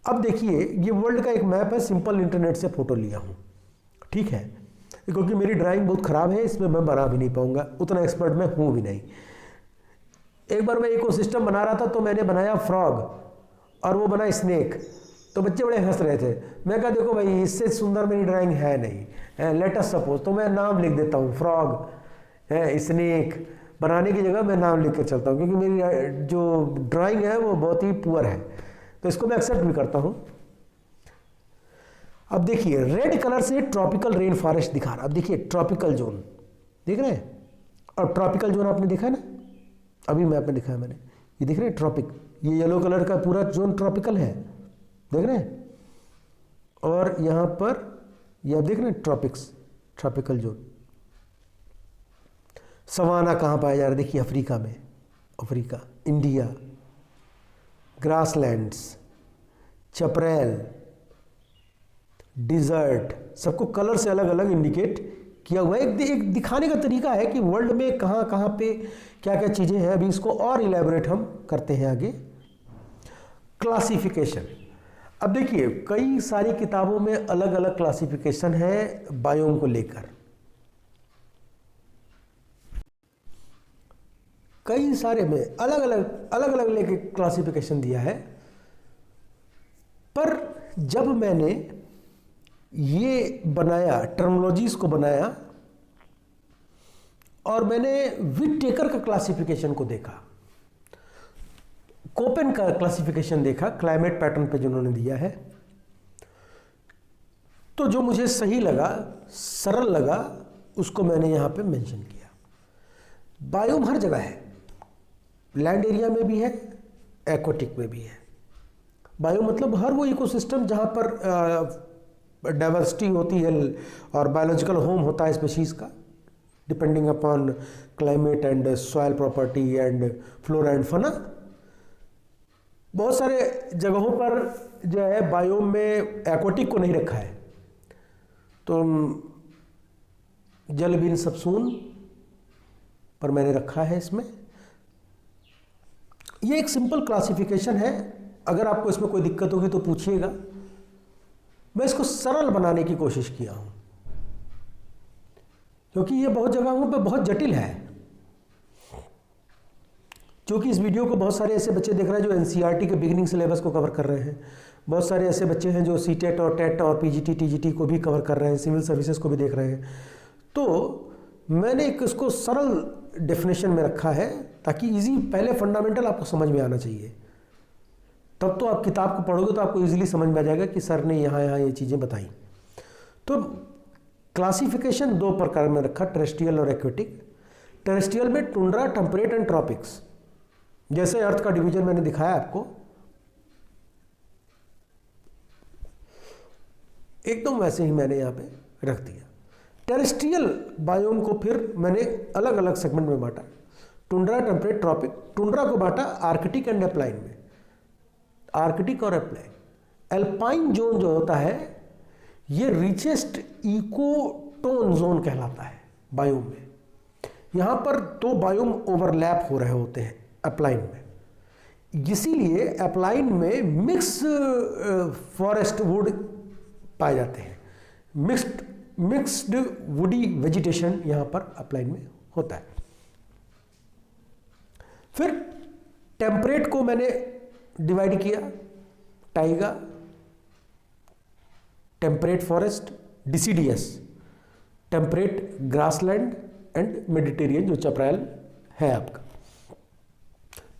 अब देखिए, ये वर्ल्ड का एक मैप है, सिंपल इंटरनेट से फोटो लिया हूँ, ठीक है, क्योंकि मेरी ड्राइंग बहुत ख़राब है, इसमें मैं बना भी नहीं पाऊंगा, उतना एक्सपर्ट मैं हूँ भी नहीं। एक बार मैं इकोसिस्टम बना रहा था तो मैंने बनाया फ्रॉग और वो बना स्नेक, तो बच्चे बड़े हंस रहे थे। मैं कहा देखो भाई, इससे सुंदर मेरी ड्राइंग है नहीं, लेट अस सपोज, तो मैं नाम लिख देता हूँ फ्रॉग है, स्नेक, बनाने की जगह मैं नाम लिख कर चलता हूँ, क्योंकि मेरी जो ड्राइंग है वो बहुत ही पुअर है, तो इसको मैं एक्सेप्ट भी करता हूँ। अब देखिए, रेड कलर से ट्रॉपिकल रेन फॉरेस्ट दिखा रहा। अब देखिए ट्रॉपिकल जोन देख रहे हैं, और ट्रॉपिकल जोन आपने देखा है ना, अभी मैप में दिखाया मैंने, ये देख रहे हैं ट्रॉपिक, ये येलो कलर का पूरा जोन ट्रॉपिकल है, देख रहे हैं। और यहाँ पर ये आप देख रहे हैं ट्रॉपिक्स, ट्रॉपिकल जोन। सवाना कहाँ पाया जा रहा है, देखिए अफ्रीका में, अफ्रीका, इंडिया, ग्रासलैंड्स, चपरेल, डिजर्ट, सबको कलर से अलग अलग इंडिकेट किया हुआ है। एक दिखाने का तरीका है कि वर्ल्ड में कहाँ कहाँ पे क्या क्या चीज़ें हैं। अभी इसको और इलेबोरेट हम करते हैं आगे। क्लासिफिकेशन, अब देखिए कई सारी किताबों में अलग अलग क्लासिफिकेशन है बायोम को लेकर, कई सारे में अलग अलग लेके क्लासिफिकेशन दिया है। पर जब मैंने ये बनाया, टर्मिनोलॉजीज को बनाया, और मैंने विटेकर का क्लासिफिकेशन को देखा, कोपेन का क्लासिफिकेशन देखा, क्लाइमेट पैटर्न पे जिन्होंने दिया है, तो जो मुझे सही लगा, सरल लगा, उसको मैंने यहां पे मेंशन किया। बायोम हर जगह है, लैंड एरिया में भी है, एक्वाटिक में भी है। बायोम मतलब हर वो इकोसिस्टम जहां पर डाइवर्सिटी होती है और बायोलॉजिकल होम होता है स्पीशीज़ का, depending upon climate and soil property and flora and fauna. बहुत सारे जगहों पर जो है बायोम में एक्वाटिक को नहीं रखा है, तो जल बिन सबसून पर मैंने रखा है इसमें। ये एक सिंपल क्लासिफिकेशन है, अगर आपको इसमें कोई दिक्कत होगी तो पूछिएगा। मैं इसको सरल बनाने की कोशिश किया हूं, क्योंकि ये बहुत जगहों पे बहुत जटिल है। क्योंकि इस वीडियो को बहुत सारे ऐसे बच्चे देख रहे हैं जो एनसीईआरटी के बिगिनिंग सिलेबस को कवर कर रहे हैं, बहुत सारे ऐसे बच्चे हैं जो सीटेट और टेट और पीजीटी टीजीटी को भी कवर कर रहे हैं, सिविल सर्विसेज को भी देख रहे हैं। तो मैंने एक इसको सरल डेफिनेशन में रखा है, ताकि इजी, पहले फंडामेंटल आपको समझ में आना चाहिए, तब तो आप किताब को पढ़ोगे तो आपको इजीली समझ में आ जाएगा कि सर ने यहाँ ये चीज़ें बताई। तो क्लासिफिकेशन दो प्रकार में रखा, टेरेस्ट्रियल और एक्वेटिक। टेरेस्ट्रियल में टुंड्रा, टेम्परेट एंड ट्रॉपिक्स, जैसे अर्थ का डिवीजन मैंने दिखाया आपको, एकदम वैसे ही मैंने यहाँ पे रख दिया। टेरेस्ट्रियल बायोम को फिर मैंने अलग अलग सेगमेंट में बांटा, टुंड्रा, टेम्परेट, ट्रॉपिक। टुंड्रा को बांटा आर्कटिक एंड एप्लाइन में, आर्कटिक और एप्लाइन। एल्पाइन जोन जो होता है ये रिचेस्ट इकोटोन जोन कहलाता है बायोम में। यहाँ पर दो बायोम ओवरलैप हो रहे होते हैं एप्लाइन में, इसीलिए एप्लाइन में मिक्स फॉरेस्ट वुड पाए जाते हैं। मिक्स्ड वुडी वेजिटेशन यहाँ पर एप्लाइन में होता है। फिर टेम्परेट को मैंने डिवाइड किया, Tyga, temperate forest, deciduous, temperate grassland and Mediterranean जो चपरायल है आपका।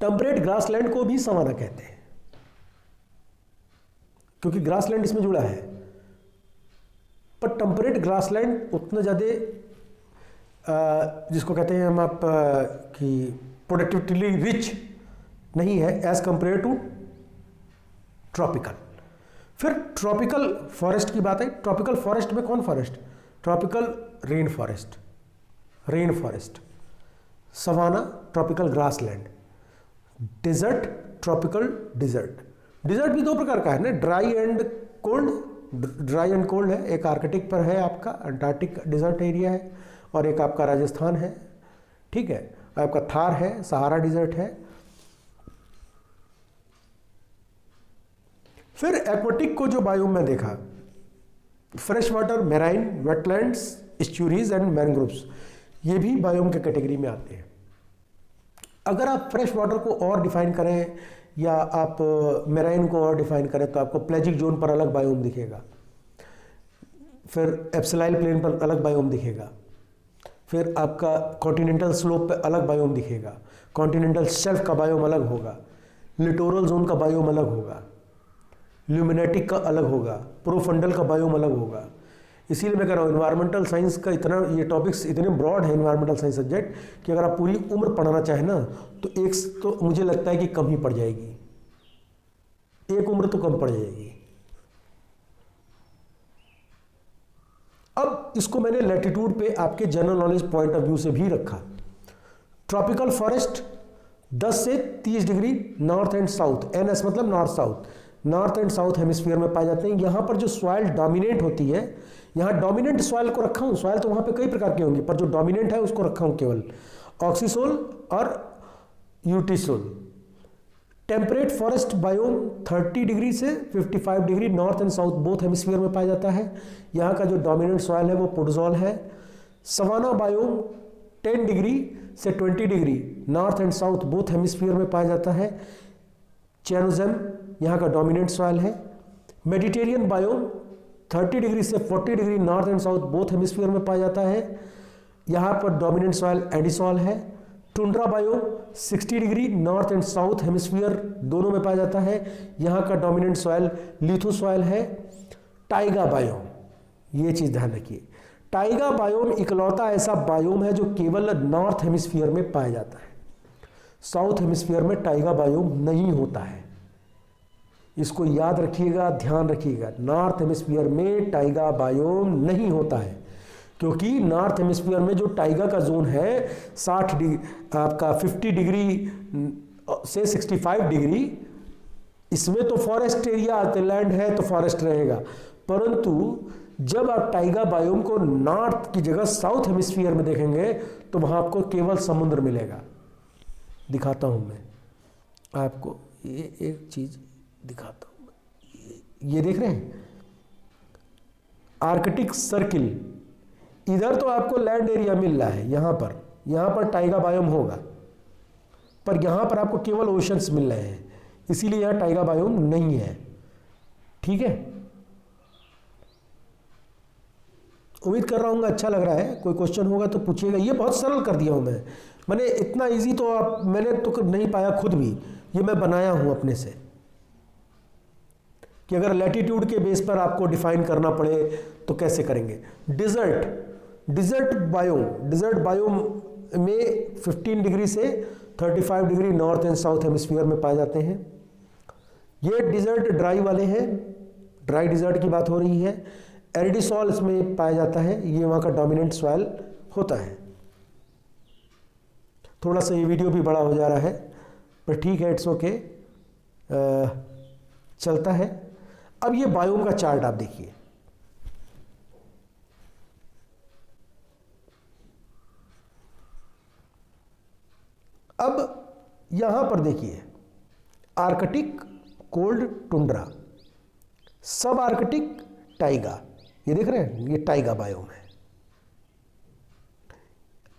टेम्परेट ग्रासलैंड को भी सवाना कहते हैं क्योंकि ग्रासलैंड इसमें जुड़ा है, पर टेम्परेट ग्रासलैंड उतना ज़्यादा जिसको कहते हैं हम आप कि प्रोडक्टिविटी रिच नहीं है एज कंपेयर टू ट्रॉपिकल। फिर ट्रॉपिकल फॉरेस्ट की बात है। ट्रॉपिकल फॉरेस्ट में कौन forest? Tropical rain forest, rain forest, savanna, tropical grassland, desert, tropical desert. Desert भी दो प्रकार का है ना, dry and cold. Dry and cold है, एक आर्कटिक पर है आपका अंटार्कटिक डिजर्ट एरिया है, और एक आपका राजस्थान है, ठीक है, आपका थार है, सहारा डिजर्ट है। फिर एक्वाटिक को जो बायोम में देखा, fresh water, marine, wetlands, estuaries and mangroves, ये भी बायोम के कैटेगरी में आते हैं। अगर आप फ्रेश वाटर को और डिफाइन करें या आप मैराइन को और डिफाइन करें तो आपको प्लेजिक जोन पर अलग बायोम दिखेगा, फिर एप्सिलाइल प्लेन पर अलग बायोम दिखेगा, फिर आपका कॉन्टिनेंटल स्लोप पे अलग बायोम दिखेगा, कॉन्टिनेंटल शेल्फ का बायोम अलग होगा, लिटोरल जोन का बायोम अलग होगा, ल्यूमिनेटिक का अलग होगा, प्रोफंडल का बायोम अलग होगा। इसीलिए मैं कह रहा हूँ इन्वायरमेंटल साइंस का इतना, ये टॉपिक्स इतने ब्रॉड है इन्वायरमेंटल साइंस सब्जेक्ट, कि अगर आप पूरी उम्र पढ़ाना चाहें ना तो तो मुझे लगता है कि कम ही पड़ जाएगी, एक उम्र तो कम पड़ जाएगी। अब इसको मैंने लैटिट्यूड पे आपके general knowledge point of view से भी रखा। ट्रॉपिकल फॉरेस्ट 10 से 30 degree north and south, NS मतलब north south, north and south hemisphere में पाए जाते हैं। यहाँ पर जो सॉइल डोमिनेट होती है, यहाँ डोमिनेंट सॉइल को रखा हूँ, सॉइल तो वहाँ पे कई प्रकार की होंगी, पर जो डोमिनेंट है उसको रखा हूँ केवल, ऑक्सीसोल और यूटीसोल। टेम्परेट फॉरेस्ट बायोम 30 डिग्री से 55 degree north and south both hemisphere में पाया जाता है। यहाँ का जो डोमिनेंट सॉइल है वो पोडोजॉल है। सवाना बायोम 10 डिग्री से 20 degree north and south both hemisphere में पाया जाता है। चैनोजेम यहाँ का डोमिनेंट सॉइल है। मेडिटेरियन बायोम 30 डिग्री से 40 degree north and south both hemisphere में पाया जाता है। यहाँ पर डोमिनेंट सॉइल एडिसॉल है। Tundra biome 60 degree north and south hemisphere दोनों में पाया जाता है। यहाँ का डोमिनेंट सॉइल लिथोसॉइल है। टाइगा बायोम, ये चीज़ ध्यान रखिए, टाइगा बायोम इकलौता ऐसा बायोम है जो केवल नॉर्थ हेमिस्फीयर में पाया जाता है। साउथ हेमिस्फीयर में टाइगा बायोम नहीं होता है, इसको याद रखिएगा, ध्यान रखिएगा। नॉर्थ हेमिस्फीयर में टाइगा बायोम नहीं होता है, क्योंकि नॉर्थ हेमिस्फीयर में जो टाइगा का जोन है 60 डिग्री आपका 50 डिग्री से 65 डिग्री, इसमें तो फॉरेस्ट एरिया लैंड है तो फॉरेस्ट रहेगा, परंतु जब आप टाइगा बायोम को नॉर्थ की जगह साउथ हेमिस्फीयर में देखेंगे तो वहां आपको केवल समुद्र मिलेगा। दिखाता हूं मैं आपको, ये एक चीज दिखाता हूं, ये देख रहे हैं आर्कटिक सर्किल, इधर तो आपको लैंड एरिया मिल रहा है, यहां पर टाइगा बायोम होगा, पर यहां पर आपको केवल ओशंस मिल रहे हैं, इसीलिए यहां टाइगा बायोम नहीं है। ठीक है, उम्मीद कर रहा हूँ अच्छा लग रहा है। कोई क्वेश्चन होगा तो पूछिएगा। ये बहुत सरल कर दिया हूँ मैंने इतना इजी तो मैंने तो नहीं पाया खुद भी, ये मैं बनाया हूँ अपने से, कि अगर लैटिट्यूड के बेस पर आपको डिफाइन करना पड़े तो कैसे करेंगे। डिजर्ट बायोम में 15 डिग्री से 35 degree north and south hemisphere में पाए जाते हैं। ये डिजर्ट ड्राई वाले हैं, ड्राई डिजर्ट की बात हो रही है। एरिडिसॉल इसमें पाया जाता है, ये वहाँ का डोमिनेंट सॉइल होता है। थोड़ा सा ये वीडियो भी बड़ा हो जा रहा है पर ठीक है, इट्स ओके, चलता है। अब ये बायोम का चार्ट आप देखिए। अब यहां पर देखिए, आर्कटिक कोल्ड टुंड्रा, सब आर्कटिक टाइगा, ये देख रहे हैं, ये टाइगा बायोम है।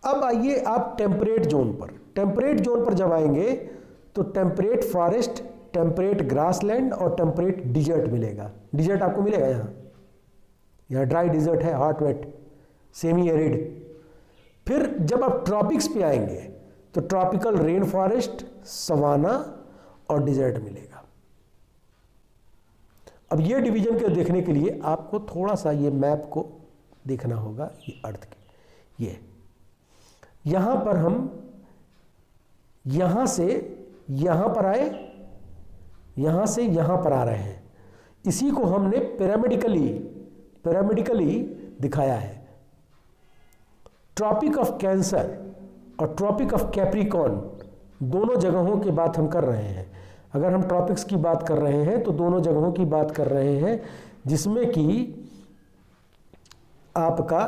अब आइए आप टेम्परेट जोन पर। टेम्परेट जोन पर जब आएंगे तो टेम्परेट फॉरेस्ट, टेम्परेट ग्रासलैंड और टेम्परेट डिजर्ट मिलेगा। डिजर्ट आपको मिलेगा यहाँ ड्राई डिजर्ट है, हॉट वेट, सेमी एरिड। फिर जब आप ट्रॉपिक्स पे आएंगे तो ट्रॉपिकल रेन फॉरेस्ट, सवाना और डिजर्ट मिलेगा। अब ये डिवीजन के देखने के लिए आपको थोड़ा सा ये मैप को देखना होगा, ये अर्थ के, ये यहां पर हम यहां से यहां पर आए, यहां से यहां पर आ रहे हैं। इसी को हमने पिरामिडिकली दिखाया है। ट्रॉपिक ऑफ कैंसर और ट्रॉपिक ऑफ कैप्रिकॉर्न दोनों जगहों की बात हम कर रहे हैं। अगर हम ट्रॉपिक्स की बात कर रहे हैं तो दोनों जगहों की बात कर रहे हैं, जिसमें कि आपका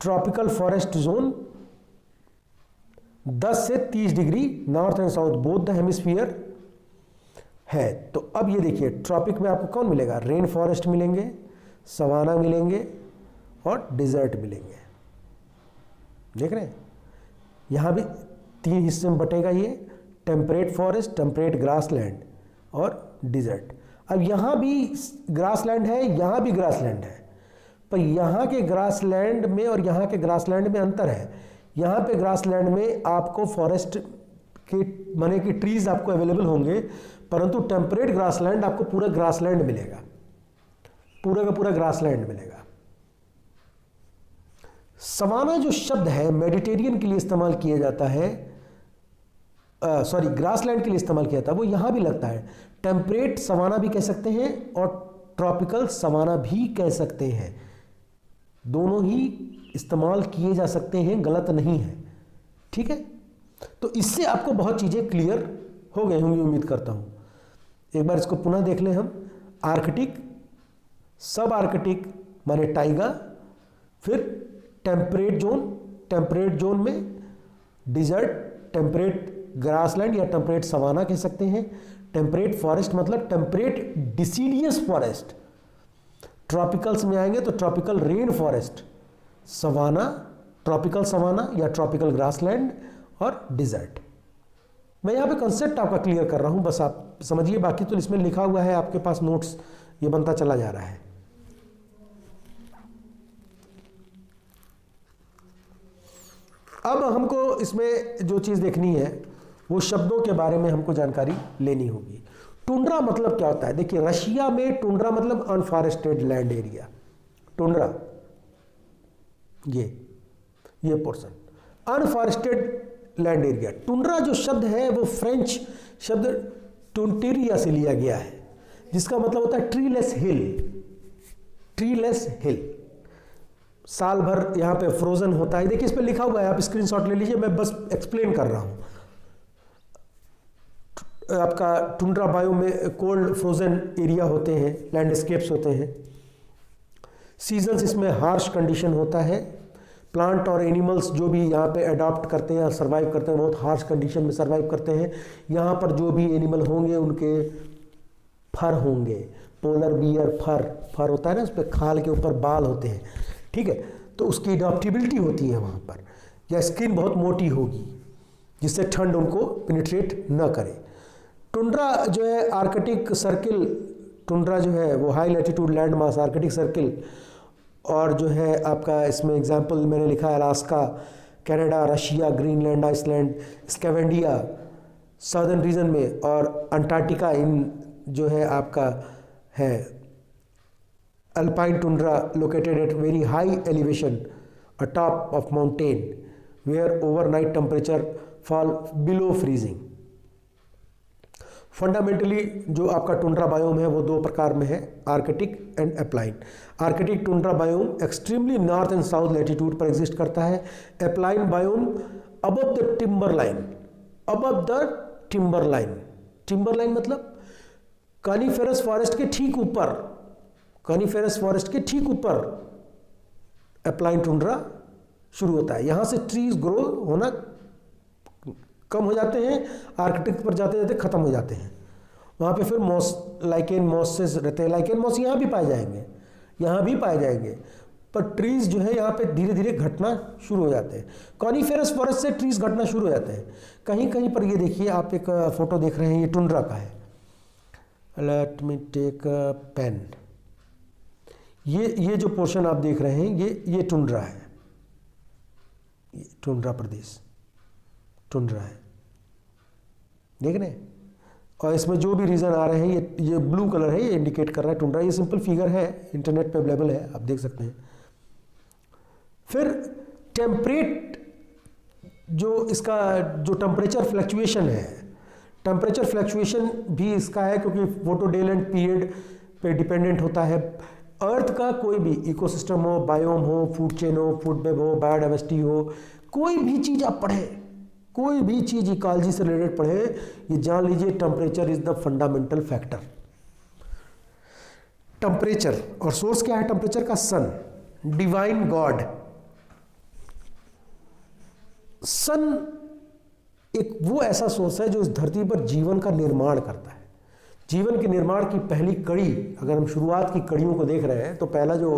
ट्रॉपिकल फॉरेस्ट जोन 10 से 30 degree north and south both the hemisphere है। तो अब ये देखिए, ट्रॉपिक में आपको कौन मिलेगा? रेन फॉरेस्ट मिलेंगे, सवाना मिलेंगे और डिजर्ट मिलेंगे। देख रहे हैं, यहां भी 3 हिस्से में बटेगा ये, टेम्परेट फॉरेस्ट, टेम्परेट ग्रासलैंड और डिजर्ट। अब यहां भी ग्रासलैंड है, यहां भी ग्रासलैंड है, पर यहां के ग्रासलैंड में और यहां के ग्रासलैंड में अंतर है। यहां पे ग्रासलैंड में आपको फॉरेस्ट के माने कि ट्रीज आपको अवेलेबल होंगे, परंतु टेम्परेट ग्रासलैंड आपको पूरा ग्रासलैंड मिलेगा, पूरा का पूरा ग्रासलैंड मिलेगा। सवाना जो शब्द है मेडिटेरियन के लिए इस्तेमाल किया जाता है, ग्रासलैंड के लिए इस्तेमाल किया जाता है, वो यहां भी लगता है। टेम्परेट सवाना भी कह सकते हैं और ट्रॉपिकल सवाना भी कह सकते हैं, दोनों ही इस्तेमाल किए जा सकते हैं, गलत नहीं है। ठीक है, तो इससे आपको बहुत चीजें क्लियर हो गई होंगी, उम्मीद करता हूं। एक बार इसको पुनः देख लें हम। आर्कटिक, सब आर्कटिक माने टाइगा, फिर टेम्परेट जोन में डिजर्ट, टेम्परेट ग्रासलैंड या टेम्परेट सवाना कह सकते हैं। टेम्परेट फॉरेस्ट मतलब टेम्परेट डिसीडियस फॉरेस्ट। ट्रॉपिकल्स में आएंगे तो tropical rain forest, savanna, tropical savanna या ट्रॉपिकल ग्रासलैंड और डिजर्ट। मैं यहाँ पे कंसेप्ट आपका क्लियर कर रहा हूँ, बस आप समझिए, बाकी तो इसमें लिखा हुआ है आपके पास, नोट्स ये बनता चला जा रहा है। अब हमको इसमें जो चीज़ देखनी है वो शब्दों के बारे में हमको जानकारी लेनी होगी। टुंड्रा मतलब क्या होता है? देखिए, रशिया में टुंड्रा मतलब अनफॉरेस्टेड लैंड एरिया। टुंड्रा ये पोर्शन अनफॉरेस्टेड लैंड एरिया। टुंड्रा जो शब्द है वो फ्रेंच शब्द टुंटेरिया से लिया गया है, जिसका मतलब होता है ट्रीलेस हिल। ट्रीलेस हिल, साल भर यहाँ पे फ्रोजन होता है। देखिए इस पे लिखा हुआ है, आप स्क्रीनशॉट ले लीजिए, मैं बस एक्सप्लेन कर रहा हूँ। आपका टुंड्रा बायो में कोल्ड फ्रोजन एरिया होते हैं, लैंडस्केप्स होते हैं। सीजन्स इसमें हार्श कंडीशन होता है। प्लांट और एनिमल्स जो भी यहाँ पे अडॉप्ट करते हैं, सर्वाइव करते हैं, बहुत हार्श कंडीशन में सर्वाइव करते हैं। यहाँ पर जो भी एनिमल होंगे उनके फर होंगे, पोलर बियर फर होता है ना, उस पर खाल के ऊपर बाल होते हैं। ठीक है, तो उसकी अडॉप्टिबिलिटी होती है वहाँ पर, या स्किन बहुत मोटी होगी जिससे ठंड उनको पेनिट्रेट न करे। टुंड्रा जो है आर्कटिक सर्किल, टुंड्रा जो है वो high latitude land mass Arctic Circle, और जो है आपका इसमें एग्जांपल मैंने लिखा है Alaska, Canada, Russia, Greenland, Iceland, Scandinavia southern region में, और अंटार्कटिका इन जो है आपका है alpine tundra located at very high elevation atop of mountain where overnight temperature fall below freezing. Fundamentally जो आपका टुंड्रा बायोम है वो दो प्रकार में है, आर्कटिक एंड एप्लाइन। Arctic tundra biome extremely north and south latitude पर एग्जिस्ट करता है। एप्लाइन biome above the timber line, above the timber line. Timber line मतलब कॉनिफेरस फॉरेस्ट के ठीक ऊपर, कॉनिफेरस फॉरेस्ट के ठीक ऊपर एप्लाइन टुंड्रा शुरू होता है। यहां से ट्रीज ग्रो होना कम हो जाते हैं, आर्कटिक पर जाते जाते खत्म हो जाते हैं। वहाँ पे फिर मॉस, लाइकेन मॉसेस रहते हैं। लाइकेन मॉस यहाँ भी पाए जाएंगे, यहाँ भी पाए जाएंगे, पर ट्रीज जो है यहाँ पे धीरे धीरे घटना शुरू हो जाते हैं। कॉनिफेरस फॉरेस्ट से ट्रीज घटना शुरू हो जाते हैं। कहीं कहीं पर ये देखिए, आप एक फोटो देख रहे हैं, ये टुंड्रा का है। Let me take a pen. ये जो पोर्शन आप देख रहे हैं ये टुंड्रा है, ये टुंड्रा प्रदेश टुंड्रा है, देख रहे हैं। और इसमें जो भी रीजन आ रहे हैं ये ब्लू कलर है, ये इंडिकेट कर रहा है टुंड्रा। ये सिंपल फिगर है, इंटरनेट पे अवेलेबल है, आप देख सकते हैं। फिर टेम्परेट जो इसका जो टेम्परेचर फ्लक्चुएशन है, टेम्परेचर फ्लक्चुएशन भी इसका है, क्योंकि फोटोडेलेंट पीरियड पे डिपेंडेंट होता है। अर्थ का कोई भी इकोसिस्टम हो, बायोम हो, फूड चेन हो, फूड वेब हो, बायोडाइवर्सिटी हो, कोई भी चीज़ आप पढ़ें, कोई भी चीज़ इकोलॉजी से रिलेटेड पढ़ें, ये जान लीजिए temperature is the fundamental factor. Temperature, और सोर्स क्या है टेम्परेचर का? सन, डिवाइन गॉड। सन एक वो ऐसा सोर्स है जो इस धरती पर जीवन का निर्माण करता है। जीवन के निर्माण की पहली कड़ी, अगर हम शुरुआत की कड़ियों को देख रहे हैं, तो पहला जो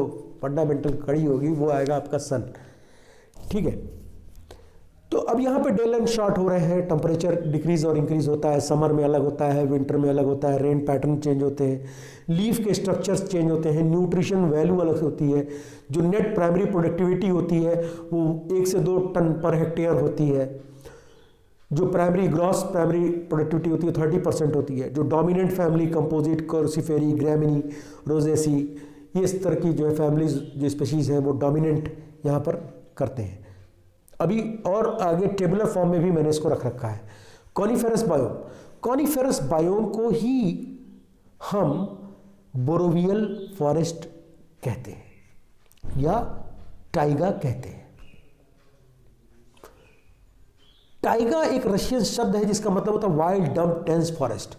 फंडामेंटल कड़ी होगी वो आएगा आपका सन, ठीक है। तो अब यहाँ पे डे लेंथ शॉर्ट हो रहे हैं, टेम्परेचर डिक्रीज और इंक्रीज होता है, समर में अलग होता है, विंटर में अलग होता है, रेन पैटर्न चेंज होते हैं, लीफ के स्ट्रक्चर्स चेंज होते हैं, न्यूट्रिशन वैल्यू अलग होती है, जो नेट प्राइमरी प्रोडक्टिविटी होती है वो 1 से 2 टन पर हेक्टेयर होती है, जो प्राइमरी ग्रॉस प्राइमरी प्रोडक्टिविटी होती है 30% होती है, जो dominant family Compositae, Cruciferae, Gramineae, Rosaceae, ये इस तरह की जो है फैमिलीज, जो स्पीशीज हैं वो डोमिनेंट यहाँ पर करते हैं। अभी और आगे टेबुलर फॉर्म में भी मैंने इसको रख रखा है। कॉनिफेरस बायोम, कॉनिफेरस बायोम को ही हम बोरोवियल फॉरेस्ट कहते हैं या टाइगा कहते हैं। टाइगा एक रशियन शब्द है जिसका मतलब होता है वाइल्ड डंप डेंस फॉरेस्ट।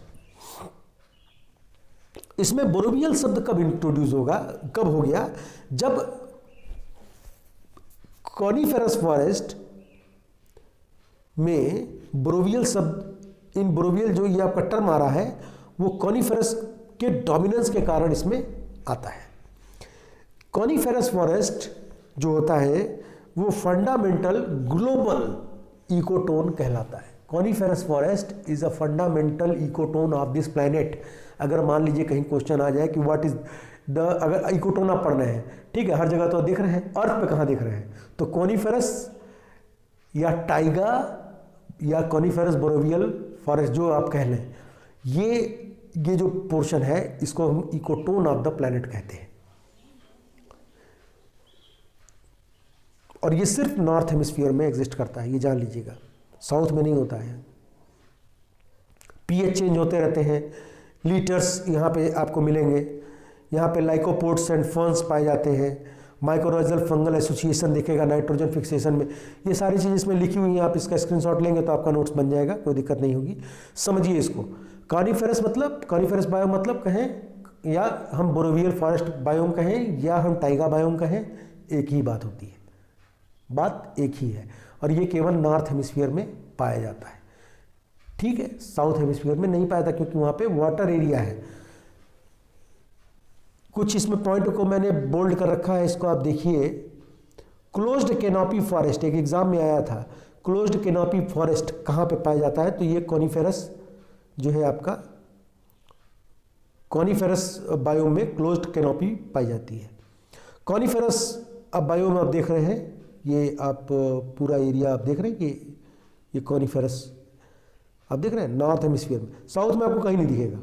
इसमें बोरोवियल शब्द कब इंट्रोड्यूस होगा, कब हो गया? जब कॉनिफेरस फॉरेस्ट में बोरोवियल शब्द, इन बोरोवियल जो ये आपका टर्म आ रहा है वो कॉनिफेरस के डोमिनेंस के कारण इसमें आता है। कॉनिफेरस फॉरेस्ट जो होता है वो फंडामेंटल ग्लोबल इकोटोन कहलाता है। Coniferous forest is a fundamental ecotone of this planet. अगर मान लीजिए कहीं क्वेश्चन आ जाए कि व्हाट इज द, अगर इकोटोन आप पढ़ रहे हैं, ठीक है, हर जगह तो देख रहे हैं, अर्थ पे कहाँ देख रहे हैं, तो कॉनिफेरस या टाइगा या कॉनिफेरस बोरोवियल फॉरेस्ट जो आप कह लें, ये जो पोर्शन है इसको हम इकोटोन ऑफ द प्लैनेट कहते हैं। और ये सिर्फ नॉर्थ हेमिस्फीयर में एग्जिस्ट करता है, ये जान लीजिएगा, साउथ में नहीं होता है। पीएच चेंज होते रहते हैं, लीटर्स यहाँ पे आपको मिलेंगे, यहाँ पे लाइकोपोड्स एंड फर्न्स पाए जाते हैं, माइक्रोराइजल फंगल एसोसिएशन दिखेगा नाइट्रोजन फिक्सेशन में। ये सारी चीज़ें इसमें लिखी हुई हैं, आप इसका स्क्रीनशॉट लेंगे तो आपका नोट्स बन जाएगा, कोई दिक्कत नहीं होगी। समझिए इसको, कॉनिफेरस मतलब, कॉनिफेरस बायोम मतलब कहें या हम बोरोवियल फॉरेस्ट बायोम कहें या हम टाइगा बायोम कहें, एक ही बात होती है, बात एक ही है। और ये केवल नॉर्थ हेमिस्फीयर में पाया जाता है, ठीक है, साउथ हेमिस्फीयर में नहीं पाया था क्योंकि वहाँ पे वाटर एरिया है। कुछ इसमें पॉइंट को मैंने बोल्ड कर रखा है, इसको आप देखिए। क्लोज्ड कैनोपी फॉरेस्ट एक एग्जाम में आया था, क्लोज्ड कैनोपी फॉरेस्ट कहाँ पे पाया जाता है, तो ये कॉनिफेरस जो है आपका कॉनिफेरस बायोम में क्लोज्ड कैनोपी पाई जाती है। कॉनिफेरस अब बायोम आप देख रहे हैं, ये आप पूरा एरिया आप देख रहे हैं कि ये कॉनिफेरस आप देख रहे हैं नॉर्थ हेमिस्फीयर में। साउथ में आपको कहीं नहीं दिखेगा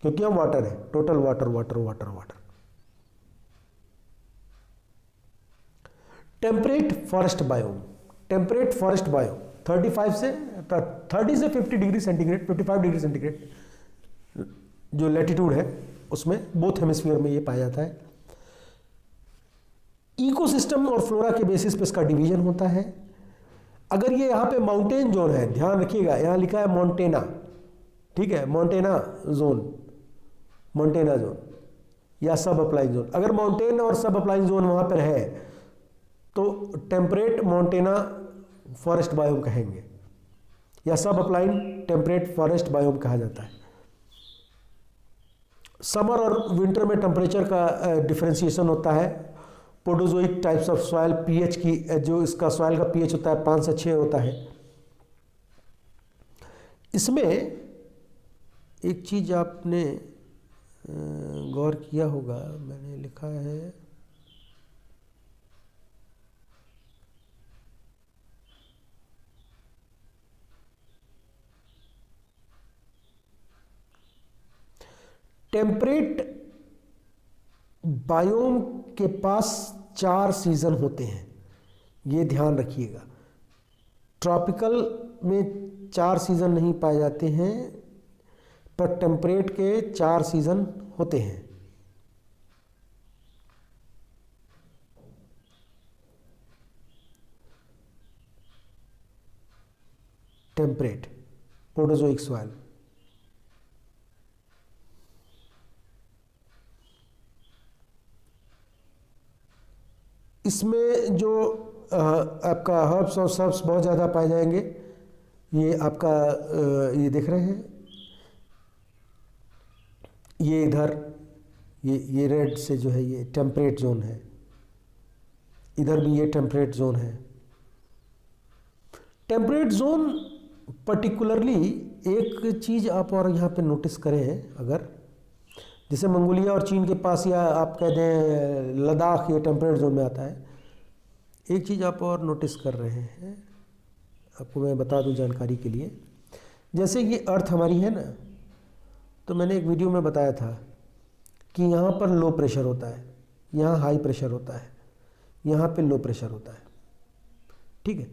क्योंकि यहाँ वाटर है, total water water water water. Temperate forest biome, temperate forest biome 35 से 30 से 50 डिग्री सेंटीग्रेड, 55 डिग्री सेंटीग्रेड जो लैटिट्यूड है उसमें बोथ हेमिस्फीयर में ये पाया जाता है। इकोसिस्टम और फ्लोरा के बेसिस पे इसका डिवीजन होता है। अगर ये यहाँ पे माउंटेन जोन है, ध्यान रखिएगा यहाँ लिखा है मोंटेना, ठीक है, मोंटेना जोन, मोंटेना जोन या सब अप्लाइंग जोन। अगर माउंटेन और सब अप्लाइंग जोन वहाँ पर है तो टेम्परेट मोंटेना फॉरेस्ट बायोम कहेंगे या सब अप्लाइंग टेम्परेट फॉरेस्ट बायोम कहा जाता है। समर और विंटर में टेम्परेचर का डिफरेंशिएशन होता है। पोडोजोइक टाइप्स ऑफ सॉइल, पीएच की जो इसका सॉइल का पीएच होता है 5 से 6 होता है। इसमें एक चीज आपने गौर किया होगा, मैंने लिखा है टेम्परेट बायोम के पास 4 सीजन होते हैं, ये ध्यान रखिएगा। ट्रॉपिकल में 4 सीजन नहीं पाए जाते हैं, पर टेम्परेट के 4 सीजन होते हैं। टेम्परेट पोडोजोइक सॉइल, इसमें जो आपका हर्ब्स और सर्ब्स बहुत ज़्यादा पाए जाएंगे। ये आपका ये देख रहे हैं, ये इधर ये रेड से जो है ये टेम्परेट जोन है, इधर भी ये टेम्परेट जोन है। टेम्परेट जोन पर्टिकुलरली एक चीज़ आप और यहाँ पे नोटिस करें, अगर जैसे मंगोलिया और चीन के पास या आप कह दें लद्दाख, ये टेम्परेट जोन में आता है। एक चीज़ आप और नोटिस कर रहे हैं, आपको मैं बता दूं जानकारी के लिए। जैसे ये अर्थ हमारी है ना, तो मैंने एक वीडियो में बताया था कि यहाँ पर लो प्रेशर होता है, यहाँ हाई प्रेशर होता है, यहाँ पे लो प्रेशर होता है, ठीक है।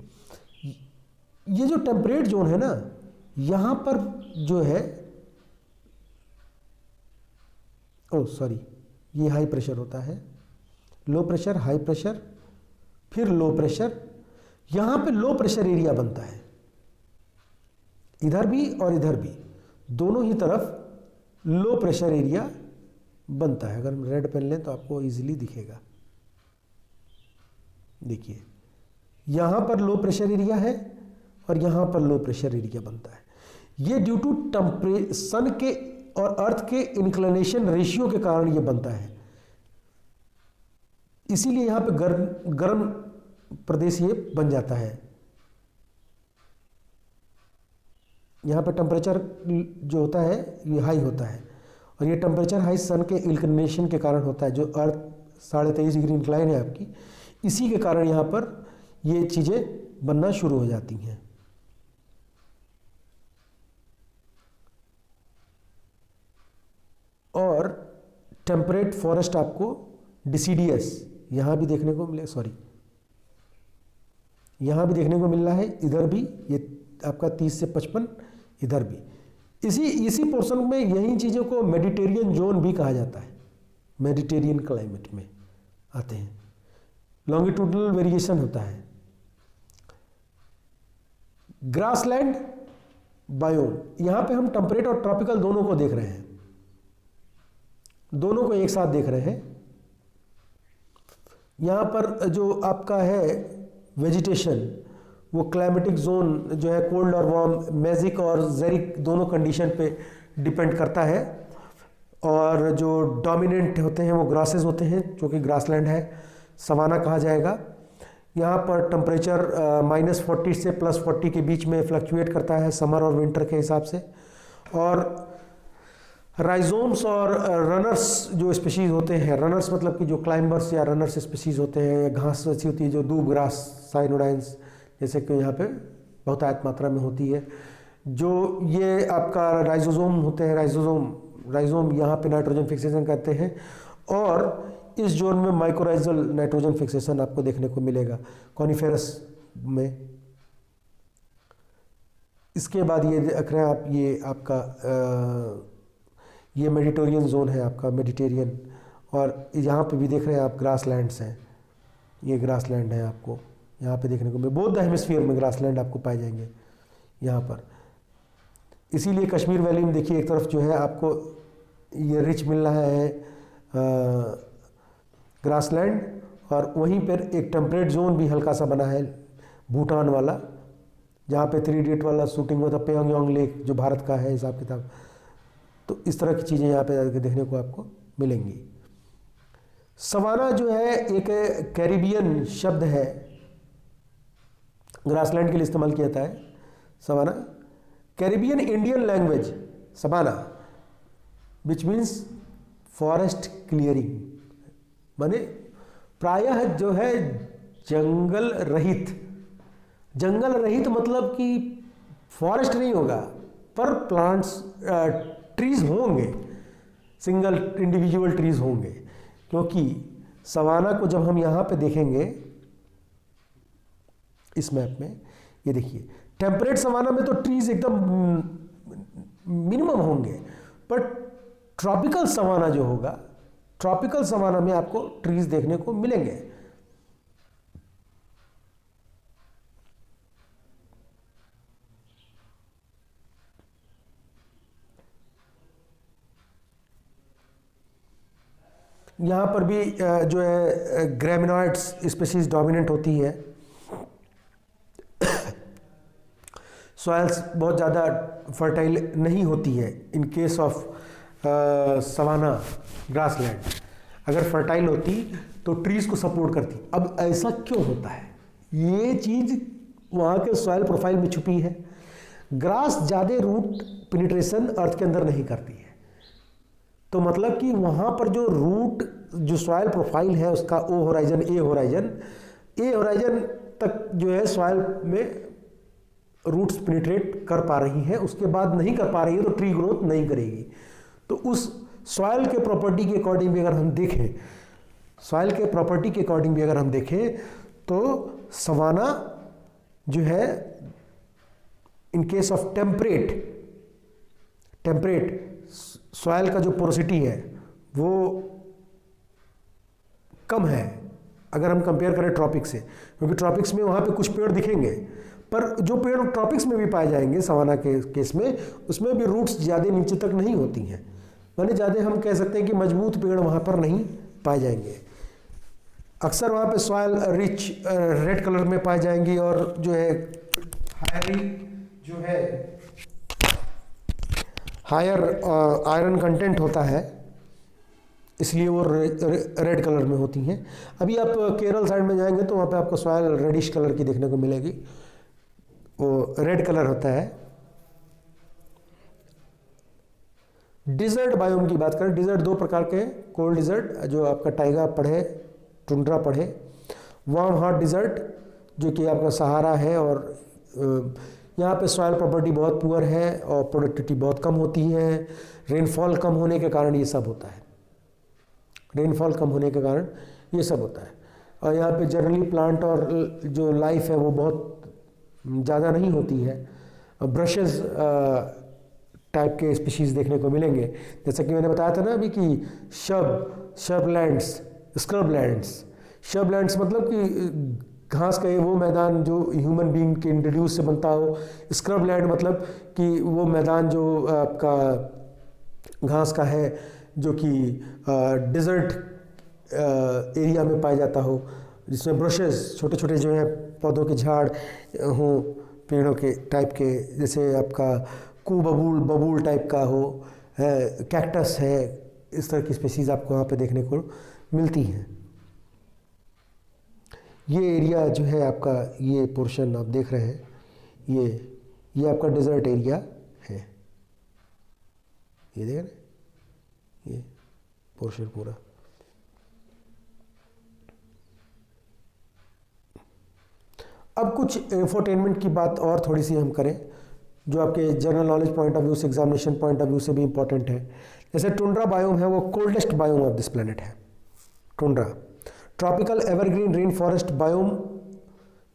ये जो टेम्परेट जोन है ना, यहाँ पर जो है ये हाई प्रेशर होता है, लो प्रेशर, हाई प्रेशर, फिर लो प्रेशर। यहाँ पे लो प्रेशर एरिया बनता है, इधर भी और इधर भी, दोनों ही तरफ लो प्रेशर एरिया बनता है। अगर हम रेड पेन लें तो आपको इजीली दिखेगा। देखिए यहाँ पर लो प्रेशर एरिया है और यहाँ पर लो प्रेशर एरिया बनता है। ये ड्यू टू सन के और अर्थ के इंक्लिनेशन रेशियो के कारण ये बनता है। इसीलिए यहाँ पे गर्म प्रदेश ये बन जाता है। यहाँ पे टेम्परेचर जो होता है ये हाई होता है, और ये टेम्परेचर हाई सन के इंक्लिनेशन के कारण होता है। जो अर्थ 23.5 डिग्री इंक्लाइन है आपकी, इसी के कारण यहाँ पर ये चीज़ें बनना शुरू हो जाती हैं। और टेम्परेट फॉरेस्ट आपको डिसीडियस यहाँ भी देखने को मिले, यहाँ भी देखने को मिल रहा है, इधर भी ये आपका 30 से 55, इधर भी। इसी पोर्शन में यही चीज़ों को मेडिटेरियन जोन भी कहा जाता है। मेडिटेरियन क्लाइमेट में आते हैं, लॉन्गिट्यूडनल वेरिएशन होता है। ग्रासलैंड बायोम, यहाँ पे हम टेम्परेट और ट्रॉपिकल दोनों को देख रहे हैं, दोनों को एक साथ देख रहे हैं। यहाँ पर जो आपका है वेजिटेशन, वो क्लाइमेटिक जोन जो है कोल्ड और वार्म, मेजिक और जेरिक दोनों कंडीशन पे डिपेंड करता है। और जो डोमिनेंट होते हैं वो ग्रासेस होते हैं, जो कि ग्रासलैंड है, सवाना कहा जाएगा। यहाँ पर टेम्परेचर -40 से +40 के बीच में फ्लक्चुएट करता है समर और विंटर के हिसाब से। और राइजोम्स और रनर्स जो स्पीशीज़ होते हैं, रनर्स मतलब कि जो क्लाइंबर्स या रनर्स स्पीशीज़ होते हैं, या घास ऐसी होती है जो दूब ग्रास साइनोडाइंस जैसे कि यहाँ पे बहुतायत मात्रा में होती है। जो ये आपका राइजोजोम होते हैं, राइजोम यहाँ पे नाइट्रोजन फिक्सेशन कहते हैं। और इस जोन में माइक्रोराइजल नाइट्रोजन फिक्सेशन आपको देखने को मिलेगा कॉनिफेरस में। इसके बाद ये देख रहे हैं आप, ये आपका ये मेडिटेरियन जोन है आपका, मेडिटेरियन। और यहाँ पे भी देख रहे हैं आप ग्रासलैंड्स हैं, ये ग्रासलैंड है आपको यहाँ पे देखने को मिले। बोथ द हेमिस्फीयर में ग्रासलैंड आपको पाए जाएंगे यहाँ पर। इसीलिए कश्मीर वैली में देखिए एक तरफ जो है आपको ये रिच मिल रहा है ग्रासलैंड, और वहीं पर एक टेम्परेट जोन भी हल्का सा बना है भूटान वाला, जहाँ पे 3 इडियट वाला शूटिंग हुआ था, पेंगोंग लेक जो भारत का है हिसाब किताब। तो इस तरह की चीज़ें यहाँ पे देखने को आपको मिलेंगी। सवाना जो है एक कैरिबियन शब्द है, ग्रासलैंड के लिए इस्तेमाल किया जाता है savanna. Caribbean Indian language savanna which means forest clearing, माने प्रायः जो है जंगल रहित। जंगल रहित मतलब कि फॉरेस्ट नहीं होगा पर प्लांट्स ट्रीज होंगे, सिंगल इंडिविजुअल ट्रीज होंगे। क्योंकि सवाना को जब हम यहाँ पे देखेंगे इस मैप में, ये देखिए टेम्परेट सवाना में तो ट्रीज एकदम मिनिमम होंगे, बट ट्रॉपिकल सवाना जो होगा, ट्रॉपिकल सवाना में आपको ट्रीज देखने को मिलेंगे। यहाँ पर भी जो है ग्रेमिनॉइड्स स्पीशीज डोमिनेंट होती है। सॉइल्स बहुत ज़्यादा फर्टाइल नहीं होती है in case of savanna grassland. अगर फर्टाइल होती तो ट्रीज को सपोर्ट करती। अब ऐसा क्यों होता है? ये चीज़ वहाँ के सॉइल प्रोफाइल में छुपी है। ग्रास ज़्यादा रूट पेनिट्रेशन अर्थ के अंदर नहीं करती है, तो मतलब कि वहाँ पर जो रूट जो सॉइल प्रोफाइल है उसका ओ होराइजन ए होराइजन तक जो है सॉइल में रूट्स पेनिट्रेट कर पा रही हैं, उसके बाद नहीं कर पा रही है तो ट्री ग्रोथ नहीं करेगी। तो उस सॉइल के प्रॉपर्टी के अकॉर्डिंग भी अगर हम देखें, सॉइल के प्रॉपर्टी के अकॉर्डिंग भी अगर हम देखें तो सवाना जो है in case of temperate soil का जो पोरोसिटी है वो कम है अगर हम कंपेयर करें ट्रॉपिक से। क्योंकि ट्रॉपिक्स में वहाँ पे कुछ पेड़ दिखेंगे, पर जो पेड़ ट्रॉपिक्स में भी पाए जाएंगे सवाना के केस में, उसमें भी रूट्स ज़्यादा नीचे तक नहीं होती हैं, माने ज़्यादा हम कह सकते हैं कि मजबूत पेड़ वहाँ पर नहीं पाए जाएंगे। अक्सर वहाँ पे सॉइल रिच रेड कलर में पाए जाएंगी, और जो है हायर आयरन कंटेंट होता है, इसलिए वो रेड कलर में होती हैं। अभी आप केरल साइड में जाएंगे तो वहाँ पे आपको सॉइल रेडिश कलर की देखने को मिलेगी, वो रेड कलर होता है। डिजर्ट बायोम की बात करें, डिजर्ट दो प्रकार के, कोल्ड डिजर्ट जो आपका टाइगा पढ़े, टुंड्रा पढ़े, वार्म हॉट डिजर्ट जो कि आपका सहारा है, और यहाँ पे सॉइल प्रॉपर्टी बहुत पुअर है और प्रोडक्टिविटी बहुत कम होती है। रेनफॉल कम होने के कारण ये सब होता है, रेनफॉल कम होने के कारण ये सब होता है। और यहाँ पे जनरली प्लांट और जो लाइफ है वो बहुत ज़्यादा नहीं होती है। ब्रशेस टाइप के स्पीशीज़ देखने को मिलेंगे, जैसा कि मैंने बताया था ना अभी कि शर्बलैंड्स मतलब कि घास का वो मैदान जो ह्यूमन बीइंग के इंट्रोड्यूस से बनता हो। स्क्रब लैंड मतलब कि वो मैदान जो आपका घास का है जो कि डिज़र्ट एरिया में पाया जाता हो, जिसमें ब्रशेस छोटे छोटे जो हैं पौधों के झाड़ हों, पेड़ों के टाइप के, जैसे आपका बबूल टाइप का हो है, कैक्टस है, इस तरह की स्पीशीज़ आपको वहाँ पे देखने को मिलती हैं। ये एरिया जो है आपका, ये पोर्शन आप देख रहे हैं, ये आपका डिज़र्ट एरिया है, ये देख रहे हैं, ये पोर्शन पूरा। अब कुछ इंफोटेनमेंट की बात और थोड़ी सी हम करें जो आपके general knowledge point of view से, एग्जामिनेशन पॉइंट ऑफ व्यू से भी इंपॉर्टेंट है। जैसे टुंड्रा बायोम है, वो coldest biome of this planet है। Tundra tropical evergreen rain forest biome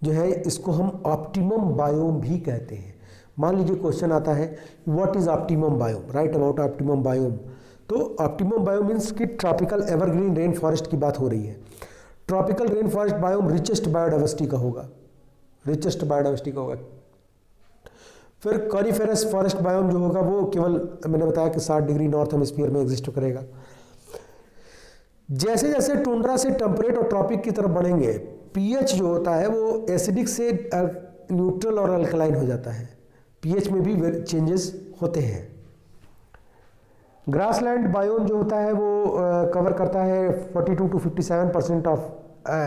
जो है, इसको हम ऑप्टिमम बायोम भी कहते हैं। मान लीजिए क्वेश्चन आता है what is optimum biome, right about optimum biome. तो ऑप्टिमम बायोम मीन्स कि ट्रॉपिकल एवरग्रीन रेन फॉरेस्ट की बात हो रही है। Tropical rain forest biome richest biodiversity का होगा, रिचेस्ट बायोडाइवर्सिटी का होगा। फिर कॉनिफेरस फॉरेस्ट बायोम जो होगा वो केवल मैंने बताया कि 60 डिग्री नॉर्थ हेमिस्फीयर में एग्जिस्ट करेगा। जैसे जैसे टुंड्रा से टेम्परेट और ट्रॉपिक की तरफ बढ़ेंगे, पीएच जो होता है वो एसिडिक से न्यूट्रल और अल्कलाइन हो जाता है, पीएच में भी चेंजेस होते हैं। ग्रासलैंड बायोम जो होता है वो कवर करता है 42 to 57% ऑफ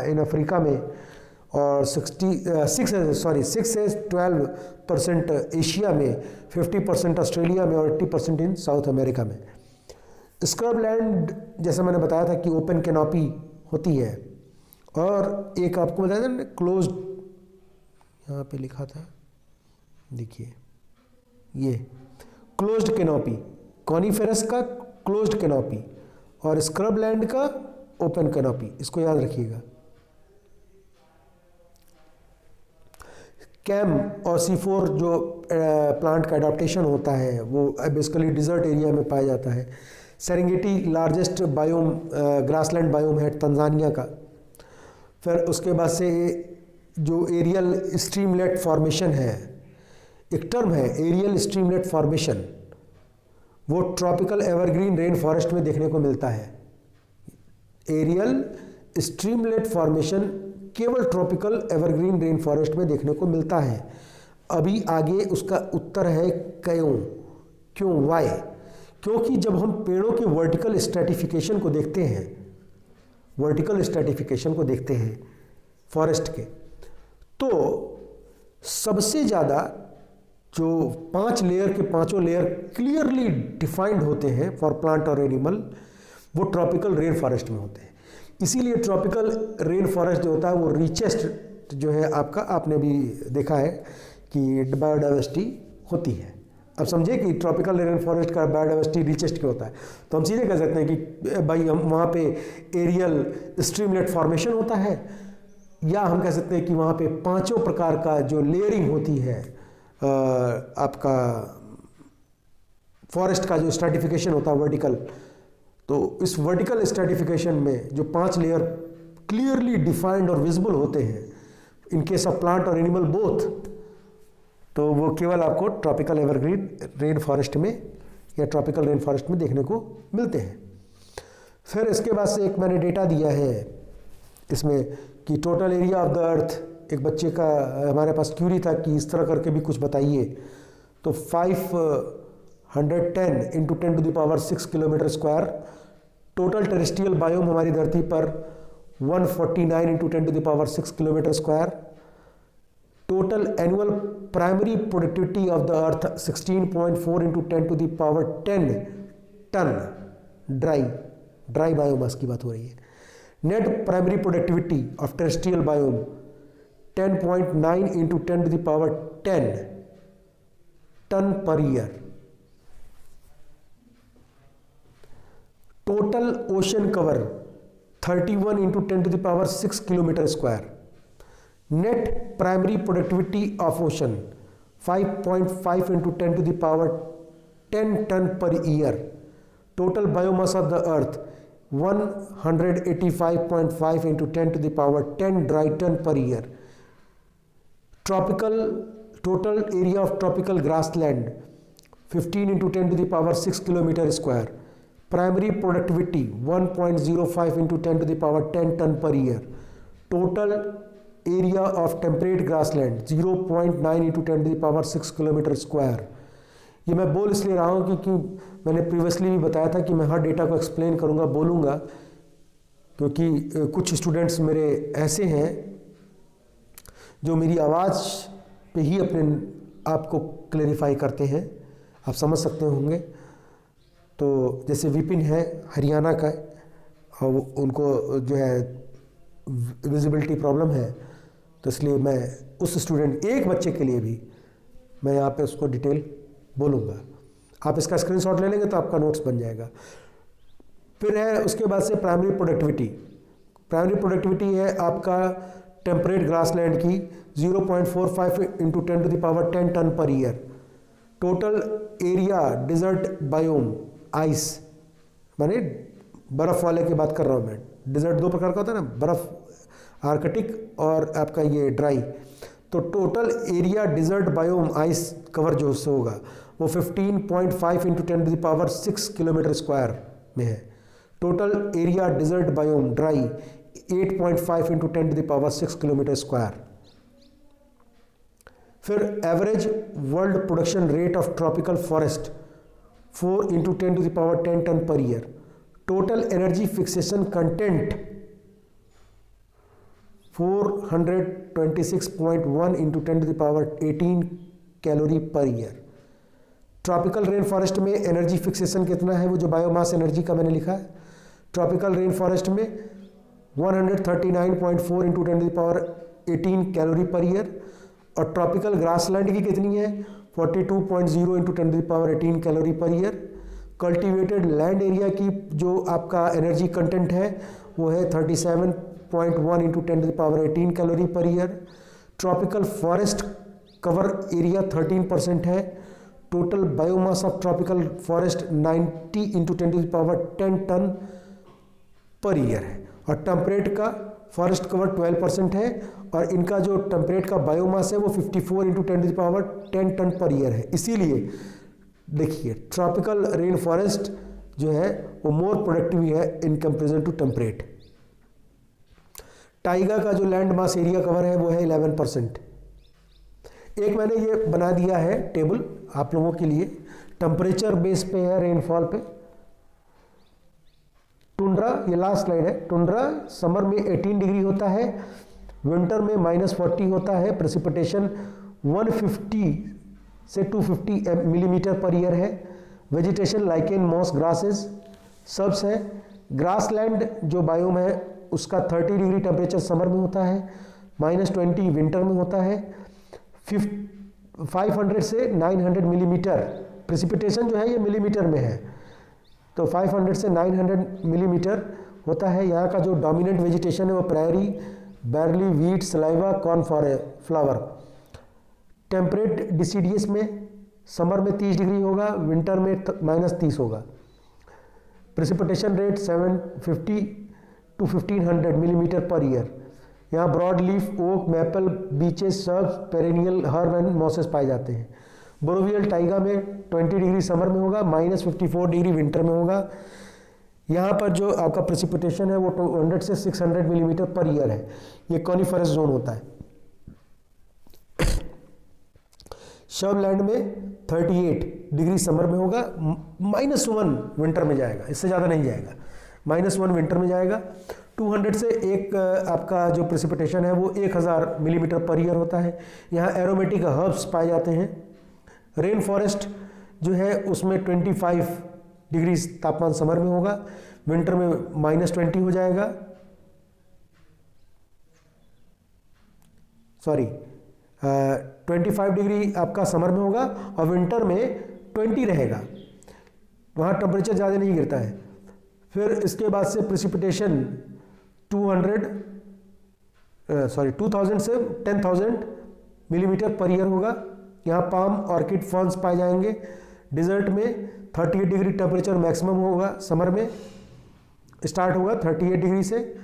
इन अफ्रीका में, और 6 से 12% एशिया में, 50% ऑस्ट्रेलिया में और 80% इन साउथ अमेरिका में। स्क्रब लैंड जैसा मैंने बताया था कि ओपन कैनोपी होती है, और एक आपको बताया था ना क्लोज्ड, यहाँ पे लिखा था देखिए ये क्लोज्ड कैनोपी, कॉनिफेरस का क्लोज्ड कैनोपी और स्क्रब लैंड का ओपन कैनोपी, इसको याद रखिएगा। कैम और C4 जो प्लांट का अडाप्टेशन होता है वो बेसिकली डिजर्ट एरिया में पाया जाता है। Serengeti largest biome grassland biome है तंजानिया का। फिर उसके बाद से जो एरियल स्ट्रीमलेट फॉर्मेशन है, एक टर्म है एरियल स्ट्रीमलेट फॉर्मेशन, वो ट्रॉपिकल एवरग्रीन रेन फॉरेस्ट में देखने को मिलता है। एरियल स्ट्रीमलेट फॉर्मेशन केवल ट्रॉपिकल एवरग्रीन रेन फॉरेस्ट में देखने को मिलता है। अभी आगे उसका उत्तर है क्यों, वाई? क्योंकि जब हम पेड़ों के वर्टिकल स्ट्रैटिफिकेशन को देखते हैं, वर्टिकल स्ट्रैटिफिकेशन को देखते हैं फॉरेस्ट के, तो सबसे ज़्यादा जो 5 लेयर के पांचों लेयर क्लियरली डिफाइंड होते हैं फॉर प्लांट और एनिमल, वो ट्रॉपिकल रेन फॉरेस्ट में होते हैं। इसीलिए ट्रॉपिकल रेन फॉरेस्ट जो होता है वो रिचेस्ट जो है आपका, आपने भी देखा है कि बायोडाइवर्सिटी होती है। अब समझे कि ट्रॉपिकल रेन फॉरेस्ट का बायोडाइवर्सिटी रिचेस्ट क्यों होता है, तो हम सीधे कह सकते हैं कि भाई हम वहाँ पे एरियल स्ट्रीमलेट फॉर्मेशन होता है, या हम कह सकते हैं कि वहाँ पे 5 प्रकार का जो लेयरिंग होती है आपका फॉरेस्ट का जो स्ट्रैटिफिकेशन होता है वर्टिकल, तो इस वर्टिकल स्ट्रैटिफिकेशन में जो 5 लेयर क्लियरली डिफाइंड और विजिबल होते हैं इन केस ऑफ प्लांट और एनिमल बोथ, तो वो केवल आपको ट्रॉपिकल एवरग्रीन रेन फॉरेस्ट में या ट्रॉपिकल रेन फॉरेस्ट में देखने को मिलते हैं। फिर इसके बाद से एक मैंने डेटा दिया है इसमें कि टोटल एरिया ऑफ द अर्थ, एक बच्चे का हमारे पास क्यूरी था कि इस तरह करके भी कुछ बताइए, तो 510 into 10⁻⁶ kilometre square total terrestrial biome हमारी धरती पर 149 into 10⁻⁶ kilometre square. Total annual primary productivity of the earth 16.4 into 10⁻10 ton dry biomass की बात हो रही है। Net primary productivity of terrestrial biome 10.9 into 10⁻10 ton per year. Total ocean cover 31 into 10⁻6 kilometre square. Net primary productivity of ocean 5.5 into 10⁻10 ton per year. Total biomass of the earth 185.5 into 10⁻10 dry ton per year. Tropical total area of tropical grassland 15 into 10⁻6 kilometre square. Primary productivity 1.05 into 10⁻10 ton per year. Total area of temperate grassland 0.9 into 10⁻6 kilometre square. ये मैं बोल इसलिए रहा हूँ क्योंकि मैंने प्रीवियसली भी बताया था कि मैं हर डेटा को एक्सप्लेन करूँगा, बोलूँगा, क्योंकि कुछ स्टूडेंट्स मेरे ऐसे हैं जो मेरी आवाज़ पे ही अपने आप को क्लेरिफाई करते हैं, आप समझ सकते होंगे। तो जैसे विपिन है हरियाणा का, और उनको जो है विजिबिलिटी प्रॉब्लम है, तो इसलिए मैं उस स्टूडेंट एक बच्चे के लिए भी मैं यहाँ पे उसको डिटेल बोलूँगा। आप इसका स्क्रीनशॉट ले लेंगे तो आपका नोट्स बन जाएगा। फिर है उसके बाद से प्राइमरी प्रोडक्टिविटी। प्राइमरी प्रोडक्टिविटी है आपका टेम्परेट ग्रासलैंड की 0.45 into 10⁻10 ton per year. Total area desert biome ice, माने बर्फ वाले की बात कर रहा हूँ मैं। डिजर्ट दो प्रकार का होता है ना, बर्फ आर्कटिक और आपका ये ड्राई। तो total area desert biome ice cover जो उससे होगा वो 15.5 इंटू 10⁶ किलोमीटर स्क्वायर में है। Total area desert biome dry 8.5 into 10⁶ kilometre square. फिर average world production rate of tropical forest 4 into 10⁻10 ton per year. Total energy fixation content 426.1 into 10⁻18 calorie per year. Tropical rain forest में एनर्जी फिक्सेशन कितना है, वो जो बायोमास एनर्जी का मैंने लिखा है, ट्रॉपिकल रेन फॉरेस्ट में 139.4 इंटू 10⁻18 कैलोरी पर ईयर। और ट्रॉपिकल ग्रासलैंड की कितनी है, 42.0 into 10⁻18 calorie per year. Cultivated land area की जो आपका एनर्जी कंटेंट है वो है 37.1 into 10⁻18 calorie per year. Tropical forest cover area 13% है। Total biomass of tropical forest 90 into 10⁻10 ton per year है। और टेम्परेट का फॉरेस्ट कवर 12% है और इनका जो टेम्परेट का बायोमास है वो 54 इंटू 10⁻10 टन पर ईयर है। इसीलिए देखिए ट्रॉपिकल रेन फॉरेस्ट जो है वो मोर प्रोडक्टिव है in comparison to temperate. Taiga का जो लैंड मास एरिया कवर है वो है 11%। एक मैंने ये बना दिया है टेबल आप लोगों के लिए, टेम्परेचर बेस पे है रेनफॉल पे। टुंड्रा, ये लास्ट स्लाइड है, टुंड्रा समर में 18 डिग्री होता है, विंटर में -40 होता है। प्रेसिपिटेशन 150 से 250 मिलीमीटर पर ईयर है। Vegetation lichen moss grasses shrubs है। ग्रासलैंड जो बायोम है उसका 30 डिग्री टेम्परेचर समर में होता है, -20 विंटर में होता है। 500 से 900 मिलीमीटर प्रेसिपिटेशन जो है ये मिलीमीटर में है, तो 500 से 900 मिलीमीटर होता है। यहाँ का जो डोमिनेंट वेजिटेशन है वो prairie, barley, wheat, saliva, corn flower. Temperate deciduous में समर में 30 डिग्री होगा, विंटर में -30 होगा। Precipitation rate 750 to 1500 millimetre per year. यहाँ broad leaf, oak, maple, beeches, surf, perennial herb and mosses पाए जाते हैं। बोरोवियल टाइगा में 20 डिग्री समर में होगा, -54 डिग्री विंटर में होगा। यहाँ पर जो आपका प्रेसिपिटेशन है वो 200 से 600 मिलीमीटर पर ईयर है। ये कॉनिफरस जोन होता है। शर्वलैंड में 38 डिग्री समर में होगा, -1 विंटर में जाएगा, इससे ज़्यादा नहीं जाएगा, -1 विंटर में जाएगा। 200 से एक आपका जो प्रेसिपिटेशन है वो 1000 मिलीमीटर पर ईयर होता है। यहाँ एरोमेटिक हर्ब्स पाए जाते हैं। रेन फॉरेस्ट जो है उसमें 25 डिग्री तापमान समर में होगा, विंटर में -20 हो जाएगा, 25 डिग्री आपका समर में होगा और विंटर में 20 रहेगा, वहाँ टेम्परेचर ज़्यादा नहीं गिरता है। फिर इसके बाद से प्रेसिपिटेशन 2000 से 10,000 मिलीमीटर पर ईयर होगा। यहाँ पाम, ऑर्किड, फर्न्स पाए जाएंगे। डिजर्ट में 38 डिग्री टेम्परेचर मैक्सिमम होगा, समर में स्टार्ट होगा 38 डिग्री से,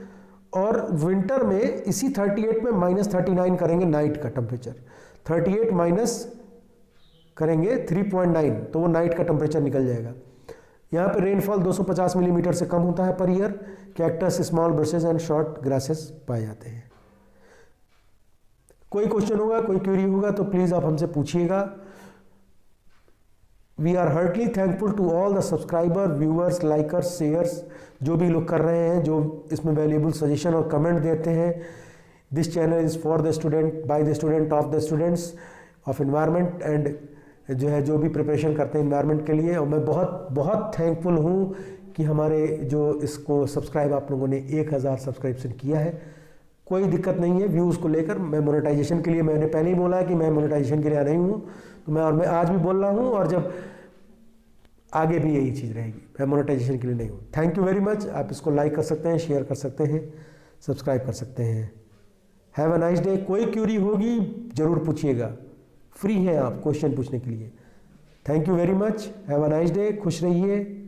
और विंटर में इसी 38 में -39 करेंगे नाइट का टेम्परेचर। 38 माइनस करेंगे 3.9 तो वो नाइट का टेम्परेचर निकल जाएगा। यहाँ पे रेनफॉल 250 मिलीमीटर से कम होता है per year. Cactus, small brushes and short grasses पाए जाते हैं। कोई क्वेश्चन होगा, कोई क्वेरी होगा तो प्लीज़ आप हमसे पूछिएगा। We are heartly thankful to all the subscriber, viewers, likers, shares, जो भी लोग कर रहे हैं, जो इसमें वैल्यूएबल सजेशन और कमेंट देते हैं। This channel is for the student, by the student, of the students of environment and जो भी प्रिपरेशन करते हैं एनवायरनमेंट के लिए। और मैं बहुत बहुत थैंकफुल हूँ कि हमारे जो इसको सब्सक्राइब आप लोगों ने 1000 सब्सक्रिप्शन किया है। कोई दिक्कत नहीं है व्यूज़ को लेकर। मैं मोनेटाइजेशन के लिए, मैंने पहले ही बोला है कि मैं मोनेटाइजेशन के लिए नहीं हूँ, तो मैं आज भी बोल रहा हूँ और जब आगे भी यही चीज़ रहेगी, मैं मोनेटाइजेशन के लिए नहीं हूँ। Thank you very much. आप इसको लाइक कर सकते हैं, शेयर कर सकते हैं, सब्सक्राइब कर सकते हैं। Have a nice day. कोई क्यूरी होगी ज़रूर पूछिएगा, फ्री हैं आप क्वेश्चन पूछने के लिए। Thank you very much, have a nice day, खुश रहिए।